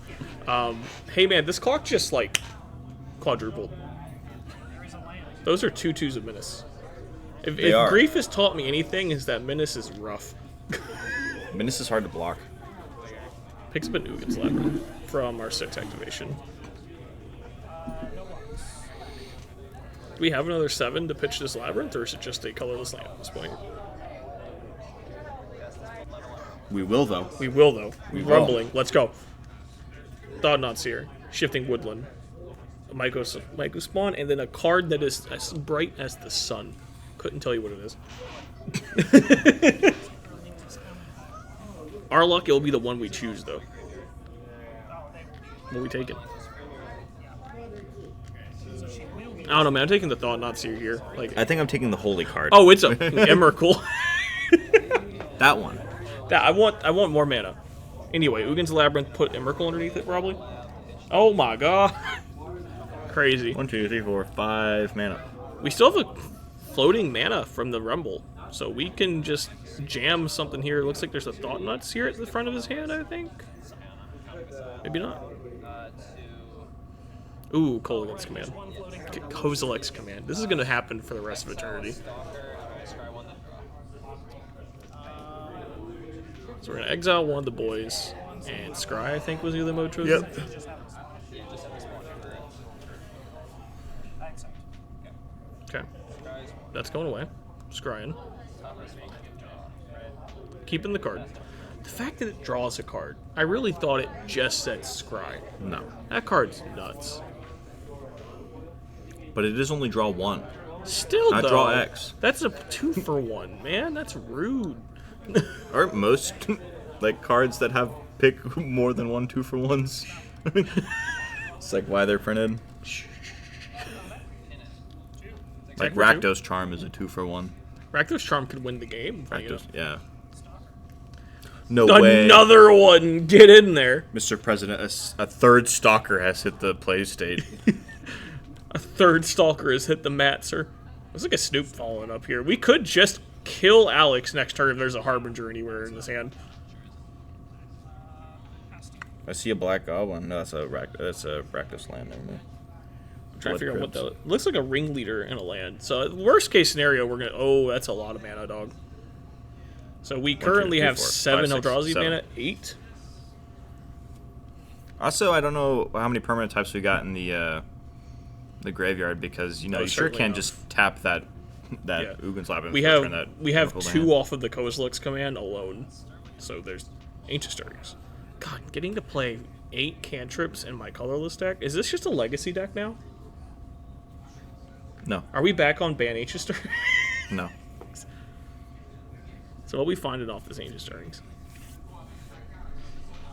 Hey man, this clock just like quadrupled. Those are 2/2s of Menace. If are. Grief has taught me anything, is that Menace is rough. Menace is hard to block. Picks up an Uggin's Labyrinth from our 6 activation. Do we have another 7 to pitch this Labyrinth, or is it just a colorless land at this point? We will, though. We will, though. We will. Rumbling. Let's go. Thought Not Seer. Shifting Woodland. A Myco Spawn, and then a card that is as bright as the sun. Couldn't tell you what it is. Our luck, it'll be the one we choose, though. What are we taking? I don't know, man. I'm taking the Thought Not Seer here. Like, I think I'm taking the Holy card. oh, it's a Emrakul. That one. I want more mana. Anyway, Uggin's Labyrinth, put Emrakul underneath it, probably. Oh my god. Crazy. 1, 2, 3, 4, 5 mana. We still have a floating mana from the Rumble, so we can just jam something here. It looks like there's a Thought Nuts here at the front of his hand, I think. Maybe not. Ooh, Kolaghan's Command. Kozilek's Command. This is going to happen for the rest of eternity. So we're going to exile one of the boys, and Scry, I think, was the other mode chosen. Yep. Okay. That's going away. Scrying. Keeping the card. The fact that it draws a card, I really thought it just said Scry. No. That card's nuts. But it is only draw 1. Still, Not though, draw X. That's a 2-for-1, man. That's rude. Aren't most like cards that have pick more than 1 2-for-1s? It's like why they're printed. Like Rakdos Charm is a 2-for-1. Rakdos Charm could win the game. Rakdos, yeah. No way. Another one. Get in there. Mr. President, a third stalker has hit the play state. A third Stalker has hit the mat, sir. Looks like a Snoop following up here. We could just kill Alex next turn if there's a Harbinger anywhere in his hand. I see a black goblin. No, that's a Rakdos land. Never mind. I'm trying to figure out what Cribs. that looks like. A ringleader in a land. So worst case scenario, we're gonna. Oh, that's a lot of mana, dog. So we currently have 7 Eldrazi mana. 8. Also, I don't know how many permanent types we got in the graveyard because you sure certainly can enough. just tap that Yeah. Uggin's Labyrinth. We for have turn that we have Oracle 2 land. off of the Kozilek's Command alone. So there's Ancient Stirrings. God, getting to play 8 cantrips in my colorless deck. Is this just a legacy deck now? No, Are we back on ban Ancient Stirrings? no. So what we finding off this Ancient Stirrings?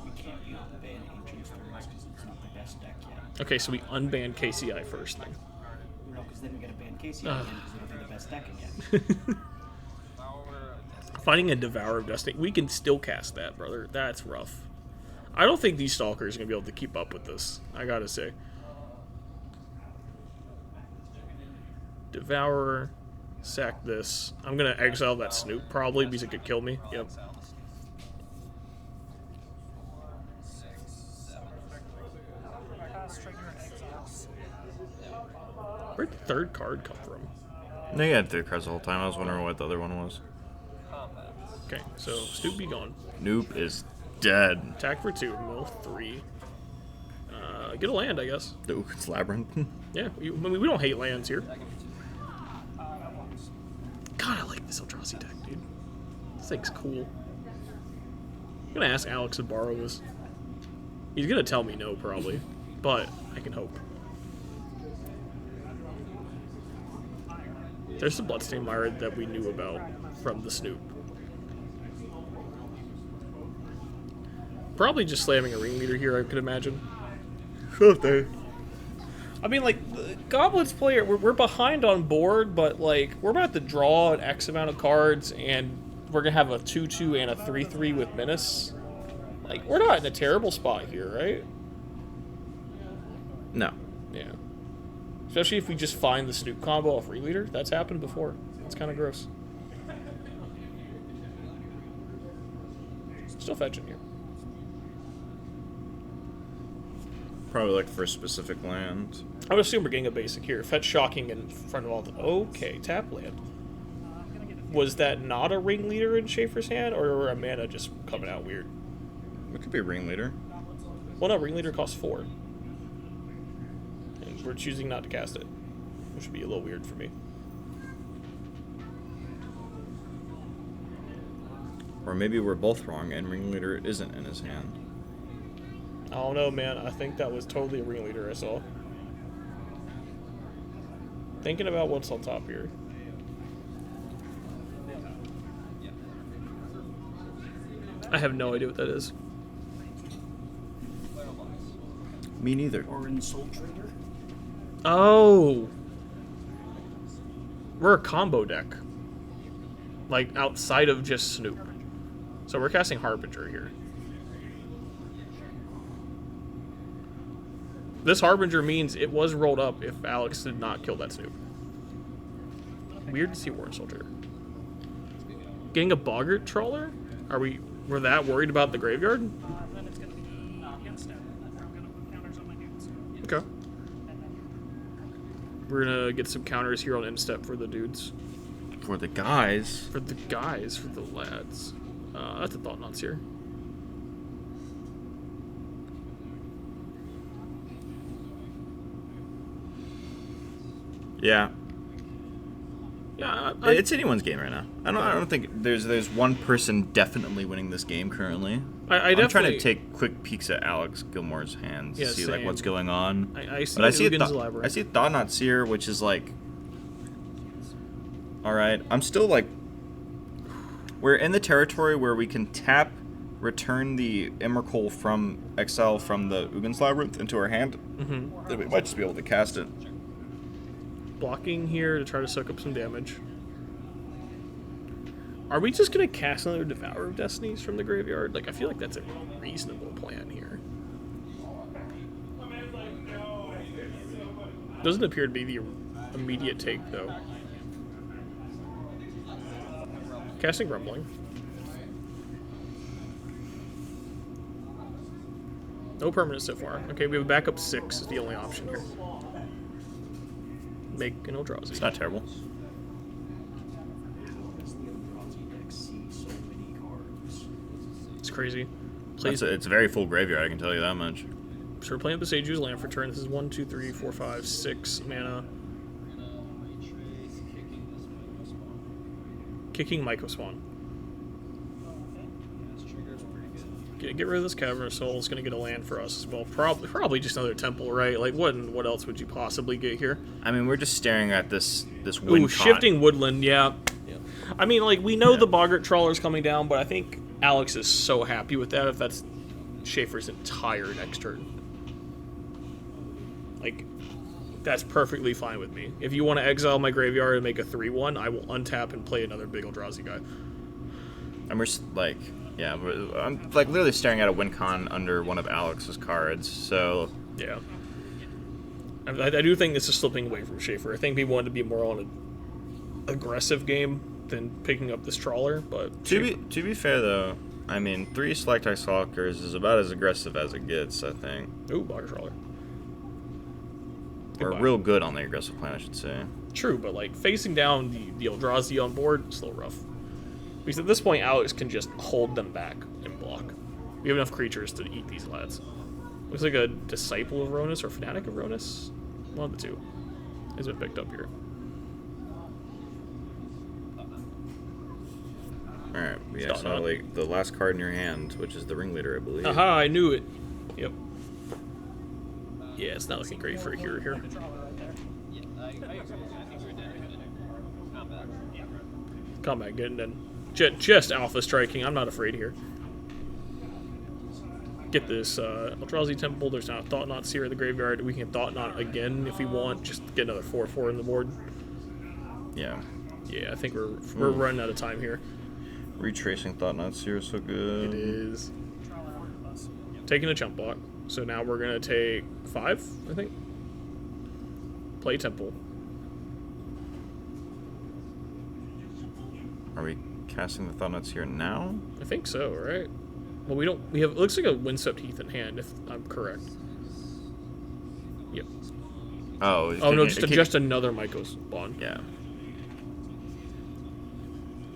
We can't use the ban Ancient Stirrings because it's not the best deck yet. Okay, so we unban KCI first then. No, because then we gotta ban Casey Ugh. again because it'll be the best deck again. Finding a Devourer of Destiny. We can still cast that, brother. That's rough. I don't think these Stalkers are going to be able to keep up with this. I gotta say. Devourer. Sack this. I'm going to exile that Snoop probably because it could kill me. Yep. Where'd the third card come from? No, you had 3 cards the whole time. I was wondering what the other one was. Okay, so Snoop be gone. Noop is dead. Attack for 2, mill 3. Get a land, I guess. The Uggin's Labyrinth. Yeah, I mean, we don't hate lands here. God, I like this Eldrazi deck, dude. This thing's cool. I'm gonna ask Alex to borrow this. He's gonna tell me no, probably. but I can hope. There's the Bloodstained Mire that we knew about from the Snoop. Probably just slamming a ringleader here, I could imagine. Something. I mean, like, Goblet's player, we're behind on board, but, like, we're about to draw an X amount of cards, and we're going to have a 2-2 and a 3-3 with Menace. Like, we're not in a terrible spot here, right? No. Yeah. Especially if we just find the Snoop combo off ringleader. That's happened before. It's kind of gross. Still fetching here. Probably like for a specific land. I would assume we're getting a basic here. Fetch Shocking in front of all the... Okay, tap land. Was that not a ringleader in Shaffer's hand, or a mana just coming out weird? It could be a ringleader. Well, no, ringleader costs 4. And we're choosing not to cast it, which would be a little weird for me. Or maybe we're both wrong and ringleader isn't in his hand. I don't know, man. I think that was totally a ringleader I saw. Thinking about what's on top here. I have no idea what that is. Me neither. Or in Soul Trader. Oh! We're a combo deck. Like, outside of just Snoop. So we're casting Harbinger here. This Harbinger means it was rolled up if Alex did not kill that Snoop. Weird to see Warren Soldier. Getting a Boggart Trawler? We're that worried about the graveyard? Then it's gonna be against it. I'm gonna put counters on my dudes. Okay. We're gonna get some counters here on instep for the dudes. For the guys. For the guys, for the lads. That's a Thought Knots here. Yeah. Yeah, It's anyone's game right now. I don't think there's one person definitely winning this game currently. I'm trying to take quick peeks at Alex Gilmore's hands to see like same. what's going on. I see But I see Ugin's Labyrinth. I see Thought Knot Seer, which is like, all right. I'm still like, we're in the territory where we can tap, return the Emrakul from exile from the Ugin's Labyrinth into our hand. Mm-hmm. Then we might just be able to cast it. Blocking here to try to soak up some damage. Are we just going to cast another Devourer of Destinies from the graveyard? Like, I feel like that's a reasonable plan here. Doesn't appear to be the immediate take, though. Casting Rumbling. No permanent so far. Okay, we have a backup 6 is the only option here. Make an Eldrazi. It's not terrible. It's crazy. It's a very full graveyard, I can tell you that much. So we're playing with the Seju's Land for turn. This is 1, 2, 3, 4, 5, 6 mana. Kicking Myco Swan. Get rid of this Cavern of Souls. Going to get a land for us as well. Probably just another temple, right? Like, what else would you possibly get here? I mean, we're just staring at this wind. Ooh, Shifting Woodland, yeah. I mean, like, we know the Boggart Trawler's coming down, but I think Alex is so happy with that if that's Shaffer's entire next turn. Like, that's perfectly fine with me. If you want to exile my graveyard and make a 3-1, I will untap and play another big Eldrazi guy. And we're like, yeah, I'm like literally staring at a win con under one of Alex's cards. So yeah, I do think this is slipping away from Shaffer. I think we wanted to be more on an aggressive game than picking up this Trawler. But to be fair though, I mean 3 Selectite Stalkers is about as aggressive as it gets. I think. Ooh, Boggart Trawler. We're real good on the aggressive plan, I should say. True, but like facing down the Eldrazi on board is a little rough. Because at this point, Alex can just hold them back and block. We have enough creatures to eat these lads. Looks like a Disciple of Ronus or Fanatic of Ronus. One of the two has been picked up here. Alright, yeah, so like the last card in your hand, which is the Ringleader, I believe. Aha, I knew it. Yep. Yeah, it's not looking great for a hero here. Yeah, I agree. I think we're dead in combat. Combat getting done. Just alpha striking. I'm not afraid here. Get this Eldrazi Temple. There's not Thought Knots here in the graveyard. We can Thought Knot again if we want. Just get another 4/4 on the board. Yeah. Yeah, I think we're running out of time here. Retracing Thought Knots here is so good. It is. Taking a chump block. So now we're gonna take 5, I think. Play Temple. Are we casting the Thought Knots here now? I think so, right? Well, we don't. We have. It looks like a Windswept Heath in hand, if I'm correct. Yep. Oh. Oh no, just another Mycos Bond. Yeah.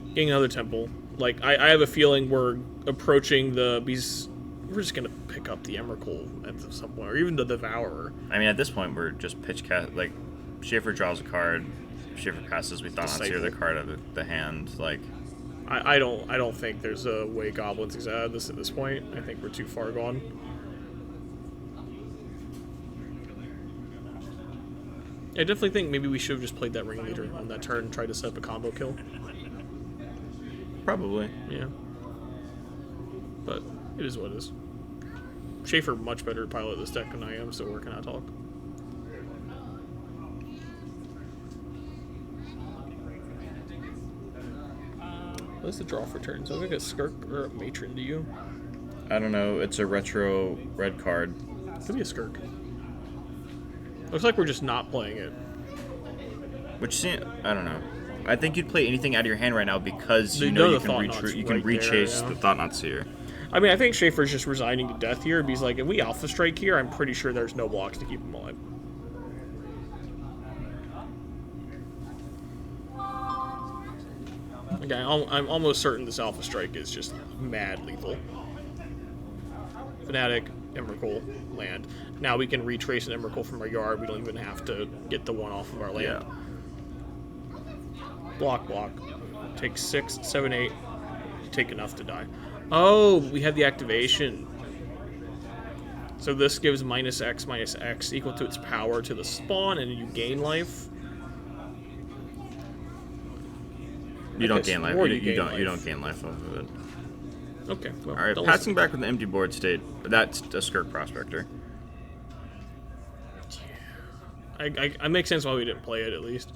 Getting another Temple. Like I have a feeling we're approaching the bees. We're just gonna pick up the Emrakul at some point, or even the Devourer. I mean, at this point, we're just pitch cast. Like, Shaffer draws a card. Shaffer passes. We Thought Knots here the card out of the hand. Like. I don't think there's a way Goblins exit out of this at this point. I think we're too far gone. I definitely think maybe we should have just played that Ringleader on that turn and tried to set up a combo kill. Probably. Yeah. But it is what it is. Shaffer much better pilot this deck than I am, so working out talk. What's the draw for turns? I think a Skirk or a Matron, do you? I don't know. It's a retro red card. Could be a Skirk. Looks like we're just not playing it. Which, I don't know. I think you'd play anything out of your hand right now because you know know you the can, Thought Knots you can right rechase there, yeah. the Thought Knots here. I mean, I think Schaefer's just resigning to death here. He's like, if we Alpha Strike here, I'm pretty sure there's no blocks to keep him alive. Okay, I'm almost certain this Alpha Strike is just mad lethal. Fnatic, Emrakul, land. Now we can retrace an Emrakul from our yard. We don't even have to get the one off of our land. Yeah. Block. Take 6, 7, 8. Take enough to die. Oh, we have the activation. So this gives -X equal to its power to the spawn, and you gain life. You don't gain life. Or You gain don't life. gain life off of it. Okay. Well, All right, don't passing listen. back with an empty board state. That's a Skirk Prospector. I make sense why we didn't play it at least.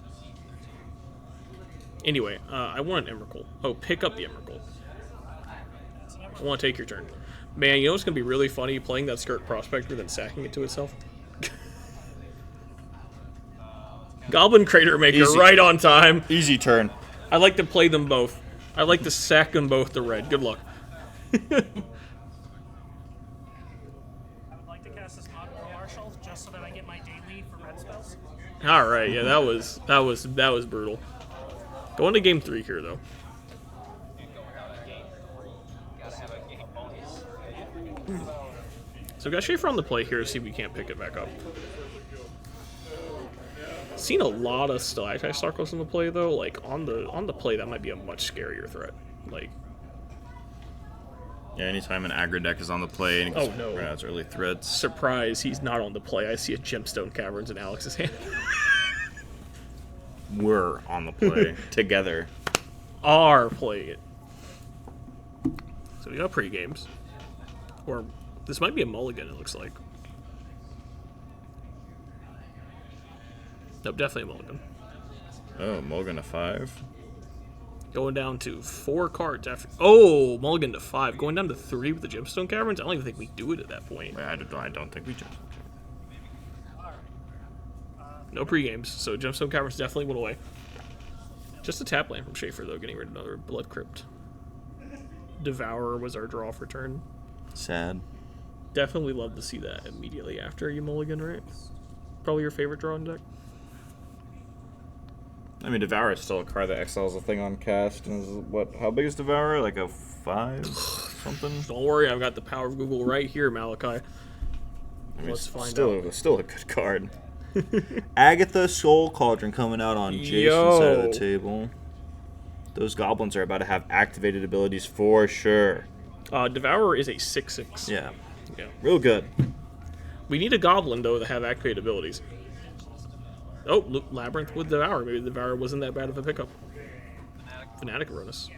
Anyway, I want an Emrakul. Oh, pick up the Emrakul. I want to take your turn. Man, you know what's going to be really funny? Playing that Skirk Prospector, then sacking it to itself. Goblin Crater Maker, Easy. right on time. Easy turn. I like to play them both. I like to sack them both to red. Good luck. I would like to cast this Modern War Marshal just so that I get my daily for red spells. All right, yeah, that was brutal. Going to game 3 here though. So we got Shaffer on the play here to see if we can't pick it back up. Seen a lot of Stalactite Starkos on the play though. Like on the play, that might be a much scarier threat. Like, Yeah, anytime an aggro deck is on the play and it Oh, no. that's early threats. surprise, he's not on the play. I see a Gemstone Caverns in Alex's hand. We're on the play together. Are playing it. So we got pre-games. Or this might be a mulligan, it looks like. Nope, definitely a mulligan. Oh, Mulligan to 5. Going down to 4 cards after. Oh, mulligan to 5. Going down to 3 with the Gemstone Caverns. I don't even think we do it at that point. I don't think we just. No pre-games, so Gemstone Caverns definitely went away. Just a tap land from Shaffer, though, getting rid of another Blood Crypt. Devourer was our draw for turn. Sad. Definitely love to see that immediately after you mulligan, right? Probably your favorite draw in deck. I mean, Devourer is still a card that exiles a thing on cast. And is what? How big is Devourer? Like a 5? Something? Don't worry, I've got the power of Google right here, Malachi. I mean, Let's find still a good card. Agatha Soul Cauldron coming out on Jason's Yo. side of the table. Those goblins are about to have activated abilities for sure. Devourer is a 6/6. Yeah. Yeah. Real good. We need a goblin, though, to have activate abilities. Oh, look, Labyrinth with Devour. Maybe Devour wasn't that bad of a pickup. Fanatic Aronis.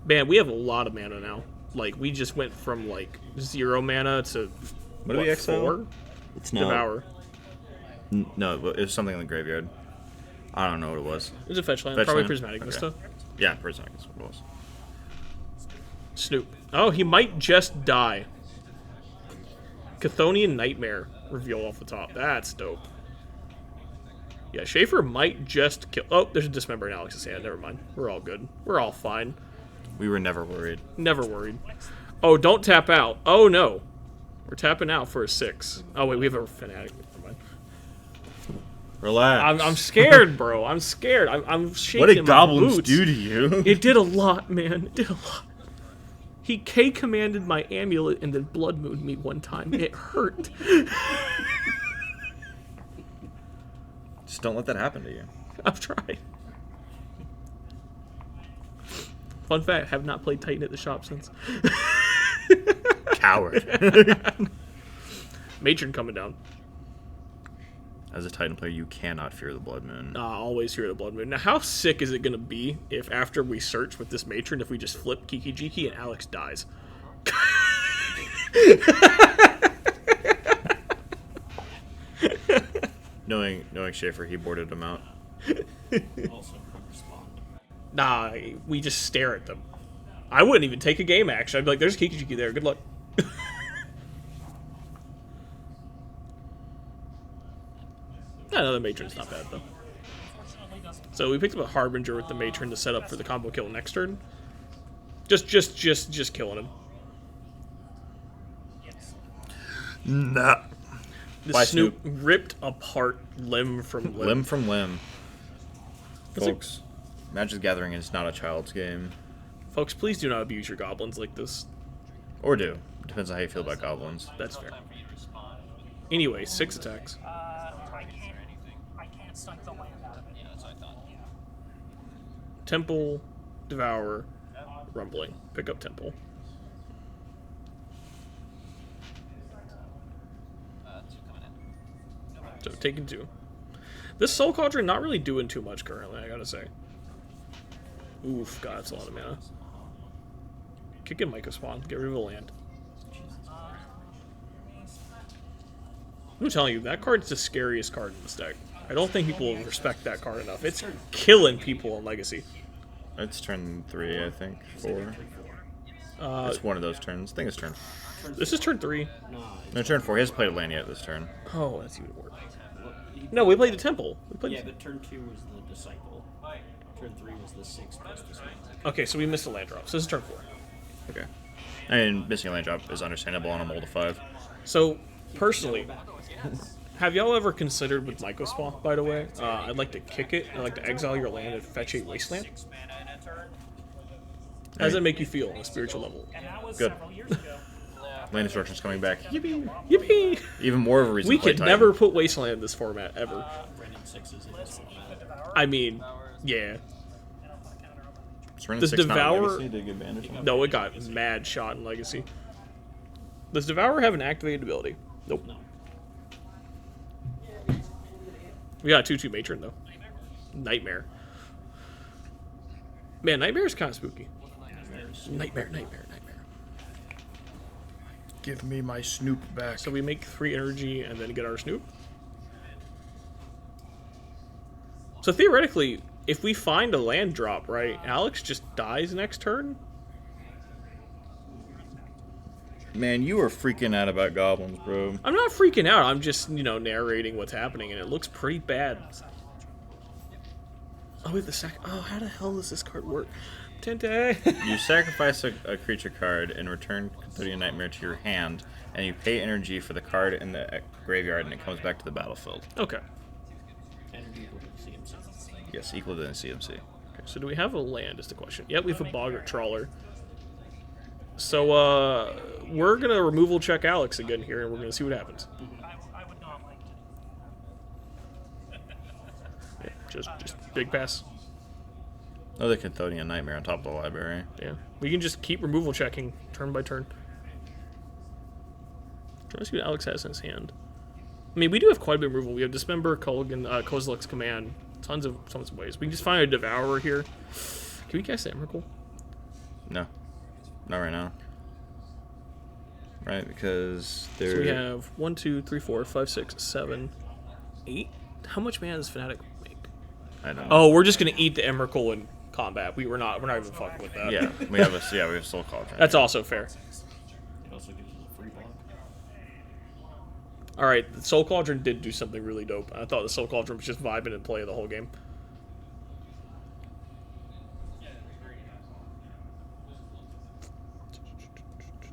Man, we have a lot of mana now. Like, we just went from, like, 0 mana to, What do we exile? 4? It's not. Devour. No, it was something in the graveyard. I don't know what it was. It was a fetch land. Fetch Probably land? Prismatic Okay. Vista. Yeah, Prismatic is what it was. Snoop. Oh, he might just die. Chthonian Nightmare revealed off the top. That's dope. Yeah, Shaffer might just kill... Oh, there's a Dismember in Alex's hand. Never mind. We're all good. We're all fine. We were never worried. Never worried. Oh, don't tap out. Oh, no. We're tapping out for a 6. Oh, wait, we have a Fanatic. Never mind. Relax. I'm scared, bro. I'm scared. I'm shaking What did my goblins boots. do to you? It did a lot, man. It did a lot. He K-commanded my amulet and then blood mooned me one time. It hurt. Just don't let that happen to you. I've tried. Fun fact, have not played Titan at the shop since. Coward. Matron coming down. As a Titan player, you cannot fear the Blood Moon. Always hear the blood moon. Now, how sick is it going to be if after we search with this Matron, if we just flip Kiki Jiki and Alex dies? Knowing Shaffer, he boarded him out. Also, respond. Nah, we just stare at them. I wouldn't even take a game, actually. I'd be like, there's Kiki Jiki there. Good luck. Another Matron's not bad, though. So we picked up a Harbinger with the Matron to set up for the combo kill next turn. Just killing him. Nah. The Bye, Snoop ripped apart limb from limb. Limb from limb. That's a- Folks, Magic the Gathering is not a child's game. Folks, please do not abuse your goblins like this. Or do. Depends on how you feel about goblins. That's fair. Anyway, 6 attacks. I can't snipe the land out of it. Yeah, that's what I thought. Temple, Devour, Rumbling. Pick up Temple. Two coming in. So taking 2. This Soul Cauldron not really doing too much currently, I gotta say. Oof, god, that's a lot of mana. Kick in Myco Spawn, get rid of the land. I'm telling you, that card's the scariest card in this deck. I don't think people respect that card enough. It's killing people in Legacy. It's turn 3, I think. 4. It's one of those turns. I think it's turn. This is turn 3. No, turn 4. He hasn't played a land yet this turn. Oh, that's even worse. No, we played the Temple. We played Yeah, but turn 2 was the Disciple. Turn 3 was the 6 plus Disciple. Okay, so we missed a land drop. So this is turn 4. Okay. I mean, missing a land drop is understandable on a mold of 5. So, personally, have y'all ever considered with Myco Spawn, by the way? I'd like to kick it. I'd like to exile your land and fetch a Wasteland. How does that make you feel on a spiritual level? And that was Good. several years ago. Land destruction's coming back. Yippee! Yippee! Even more of a reason We to play could Titan. never put Wasteland in this format, ever. Brendan 6 is in this format. I mean, yeah. Is Renin Does 6 not Devour- Legacy? Did it get advantage on it? No, it got mad shot in Legacy. Does Devour have an activated ability? Nope. No. We got a 2/2 Matron, though. Nightmare. Man, Nightmare is kind of spooky. Nightmare. Give me my Snoop back. So we make 3 energy and then get our Snoop. So theoretically, if we find a land drop, right, Alex just dies next turn? Man, you are freaking out about goblins, bro. I'm not freaking out. I'm just, narrating what's happening, and it looks pretty bad. Oh, wait, Oh, how the hell does this card work? Tente. You sacrifice a creature card and return Custodian Nightmare to your hand, and you pay energy for the card in the graveyard, and it comes back to the battlefield. Okay. Energy equal to CMC. Yes, equal to the CMC. Okay, so do we have a land is the question. Yep, we have a Boggart Trawler. So, we're going to removal check Alex again here, and we're going to see what happens. I would not like to. Yeah, just big pass. Another Custodian Nightmare on top of the library. Yeah. We can just keep removal checking turn by turn. Let's see what Alex has in his hand. I mean, we do have quite a bit of removal. We have Dismember, Culligan, Kozilek's Command. Tons of ways. We can just find a Devourer here. Can we cast Emrakul? No. Not right now. Right, because there. So we have 1, 2, 3, 4, 5, 6, 7, 8. How much mana does Fnatic make? I don't know. Oh, we're just gonna eat the Emrakul in combat. We're not even fucking with that. Yeah, we have Soul Cauldron. That's also fair. It also gives us a free block. All right, the Soul Cauldron did do something really dope. I thought the Soul Cauldron was just vibing and play the whole game.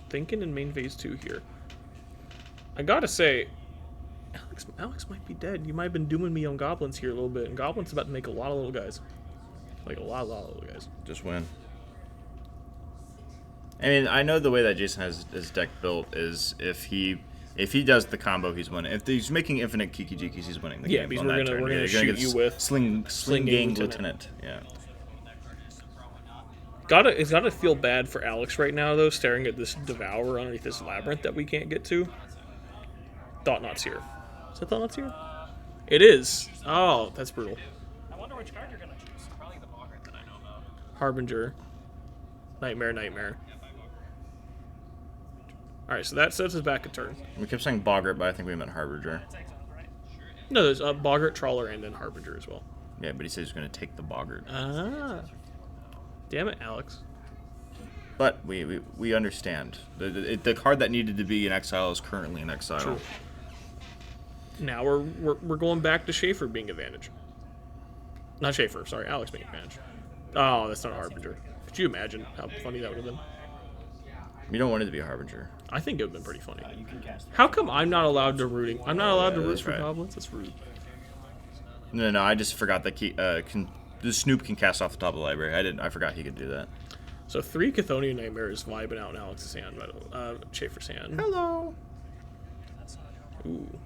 Thinking in main phase 2 here. I gotta say, Alex might be dead. You might have been dooming me on goblins here a little bit, and goblins about to make a lot of little guys. Like a lot of little guys. Just win. I mean, I know the way that Jason has his deck built is if he does the combo, he's winning. If he's making infinite Kiki Jikis, he's winning the game. Because on that turn. we're gonna You're shoot get you with Sling Gang Lieutenant. Lieutenant. Yeah. It's gotta feel bad for Alex right now though, staring at this Devourer underneath this labyrinth that we can't get to. Thought-Knot's here. Is that Thought-Knot's here? It is. Oh, that's brutal. I wonder which card you're gonna choose. Probably the Boggart that I know about. Harbinger. Nightmare. Alright, so that sets us back a turn. We kept saying Boggart, but I think we meant Harbinger. That's exiled, right? No, there's Boggart, Trawler, and then Harbinger as well. Yeah, but he says he's going to take the Boggart. Ah. Damn it, Alex. But we understand. The card that needed to be in exile is currently in exile. True. Now we're going back to Shaffer being advantage. Not Shaffer, sorry, Alex being advantage. Oh, that's not a Harbinger. Could you imagine how funny that would have been? You don't want it to be a Harbinger. I think it would have been pretty funny. You can cast. How come I'm not allowed to rooting? I'm not allowed to root that's for right. goblins? That's rude. No, I just forgot that the Snoop can cast off the top of the library. I forgot he could do that. So 3 Chthonian Nightmares vibing out in Alex's hand, Schaefer's hand. Hello. Ooh.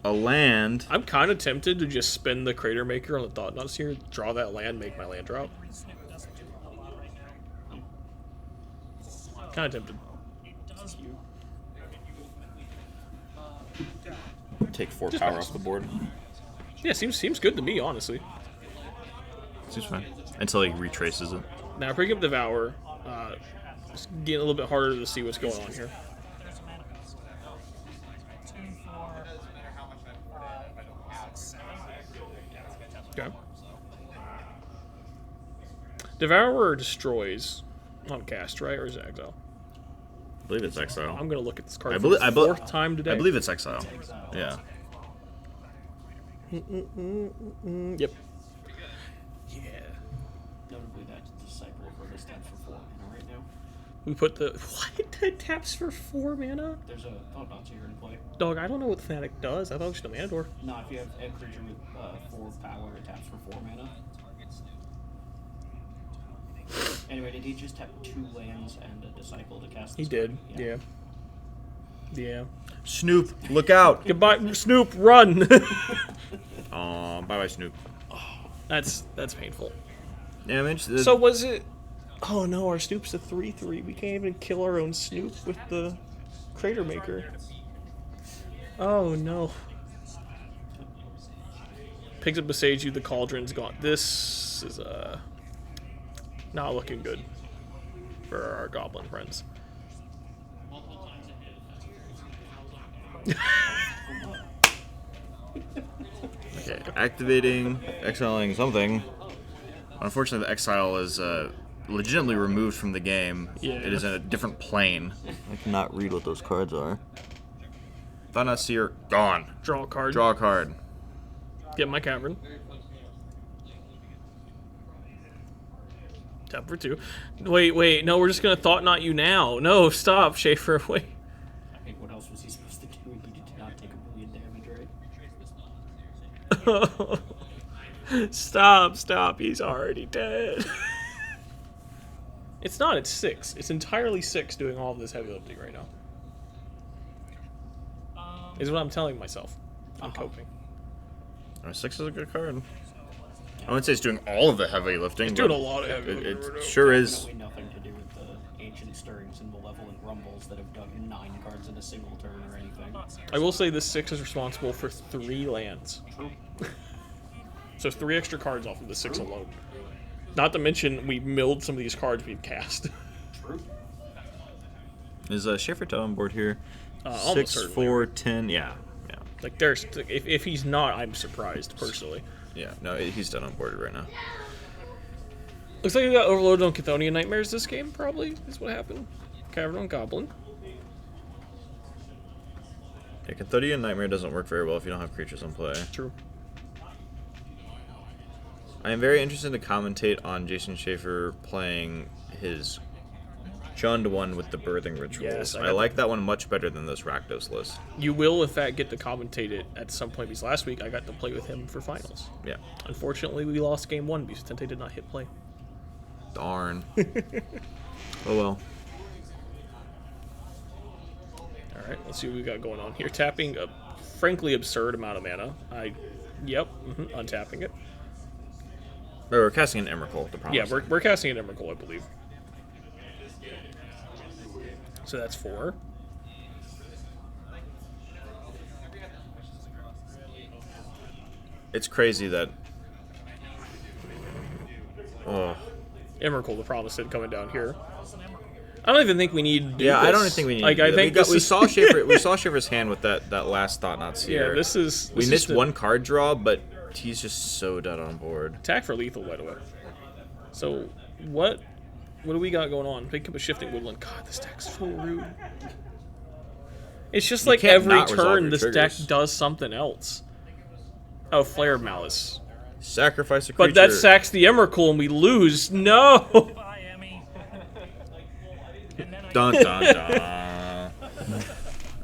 A land. I'm kind of tempted to just spin the Crater Maker on the Thought-Knots here, draw that land, make my land drop. Snip doesn't do a lot right now. Kind of tempted. It does. Take 4 power off the board. Yeah, seems good to me, honestly. Seems fine. Until he retraces it. Now, bring up Devour. It's getting a little bit harder to see what's going on here. There's a mana cost. 2, 4, 5, 6, 7. Okay. Devourer destroys on cast, right? Or is it exile? I believe it's exile. I'm going to look at this card I for believe- the I bel- 4th time today. I believe it's exile. Yeah. Yep. Yeah. Notably, that Disciple for this taps for 4 mana right now. We put the... What? That taps for 4 mana? There's a Thought-Knots here in play. Dog, I don't know what Fnatic does. I thought it was just a mana door. No, if you have a creature with 4 power, it taps for 4 mana. Anyway, did he just tap 2 lands and a Disciple to cast He this did. card? Yeah. Snoop, look out! Goodbye, Snoop, run! Bye-bye, Snoop. That's painful. Damage. So was it... Oh no, our Snoop's a 3/3. We can't even kill our own Snoop with the Crater Maker. Oh no. Picks up Besage You, the Cauldron's gone. This is not looking good for our goblin friends. Okay, activating, exiling something. Unfortunately, the exile is legitimately removed from the game. Yeah. It is in a different plane. I cannot read what those cards are. Thought-Knot Seer, gone. Draw a card. Draw a card. Get my cavern. Tap for 2. Wait, no, we're just gonna Thought-Knot you now. No, stop, Shaffer, wait. I think what else was he supposed to do? He did not take 1 million damage, right? Stop, he's already dead. It's not, it's 6. It's entirely 6 doing all of this heavy lifting right now. Is what I'm telling myself. I'm coping. 6 is a good card. I wouldn't say it's doing all of the heavy lifting. It's doing but a lot of heavy it lifting right now. sure is. Definitely nothing to do with the 8 ancient stirrings and malevolent rumbles that have dug 9 cards in a single turn or anything. I will say this 6 is responsible for 3 lands. True. So 3 extra cards off of the 6 alone. Not to mention, we milled some of these cards we've cast. True. Is Shaffer on board here? Almost 6, certainly. 4, 10. Yeah. Like, there's if he's not, I'm surprised, personally. Yeah. No, he's done on board right now. Looks like we got overloaded on Chthonian Nightmares this game, probably, is what happened. Cavern on Goblin. Yeah, Chthonian Nightmare doesn't work very well if you don't have creatures in play. True. I am very interested to commentate on Jason Shaffer playing his Jund one with the Birthing Rituals. Yes, I like that one much better than this Rakdos list. You will, in fact, get to commentate it at some point, because last week I got to play with him for finals. Yeah. Unfortunately, we lost game 1 because Tente did not hit play. Darn. Oh well. Alright, let's see what we got going on here. Tapping a frankly absurd amount of mana. Untapping it. No, we're casting an Emrakul, the promise. Yeah, we're casting an Emrakul, I believe. So that's 4. It's crazy that... Oh. Emrakul, the promise, coming down here. I don't even think we need to do Yeah, this. I don't think we need like, to do I that. think we saw Shaffer, we saw Schaffer's hand with that last Thought Not Seer. Yeah, this is... We this missed is the one card draw, but he's just so dead on board. attack for lethal, by the way. So, what do we got going on? Pick up a Shifting Woodland. God, this deck's so rude. It's just like can't every not resolve turn your this triggers. deck does something else. Oh, Flare Malice. Sacrifice a creature. But that sacks the Emrakul and we lose. No! Bye, Emmy. And then I Dun dun dun.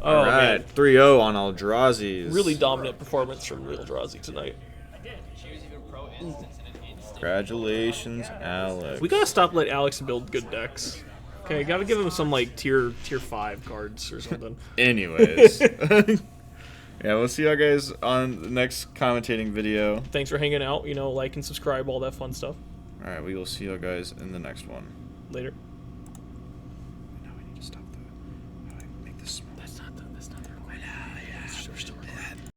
Oh, Alright, man. 3-0 on Eldrazi's. Really dominant performance from Real Eldrazi tonight. did. She was even pro instance in an instant. Congratulations, Alex. We gotta stop letting Alex build good decks. Okay, gotta give him some, like, tier 5 cards or something. Anyways. Yeah, we'll see y'all guys on the next commentating video. Thanks for hanging out. You know, like and subscribe, all that fun stuff. Alright, we will see y'all guys in the next one. Later.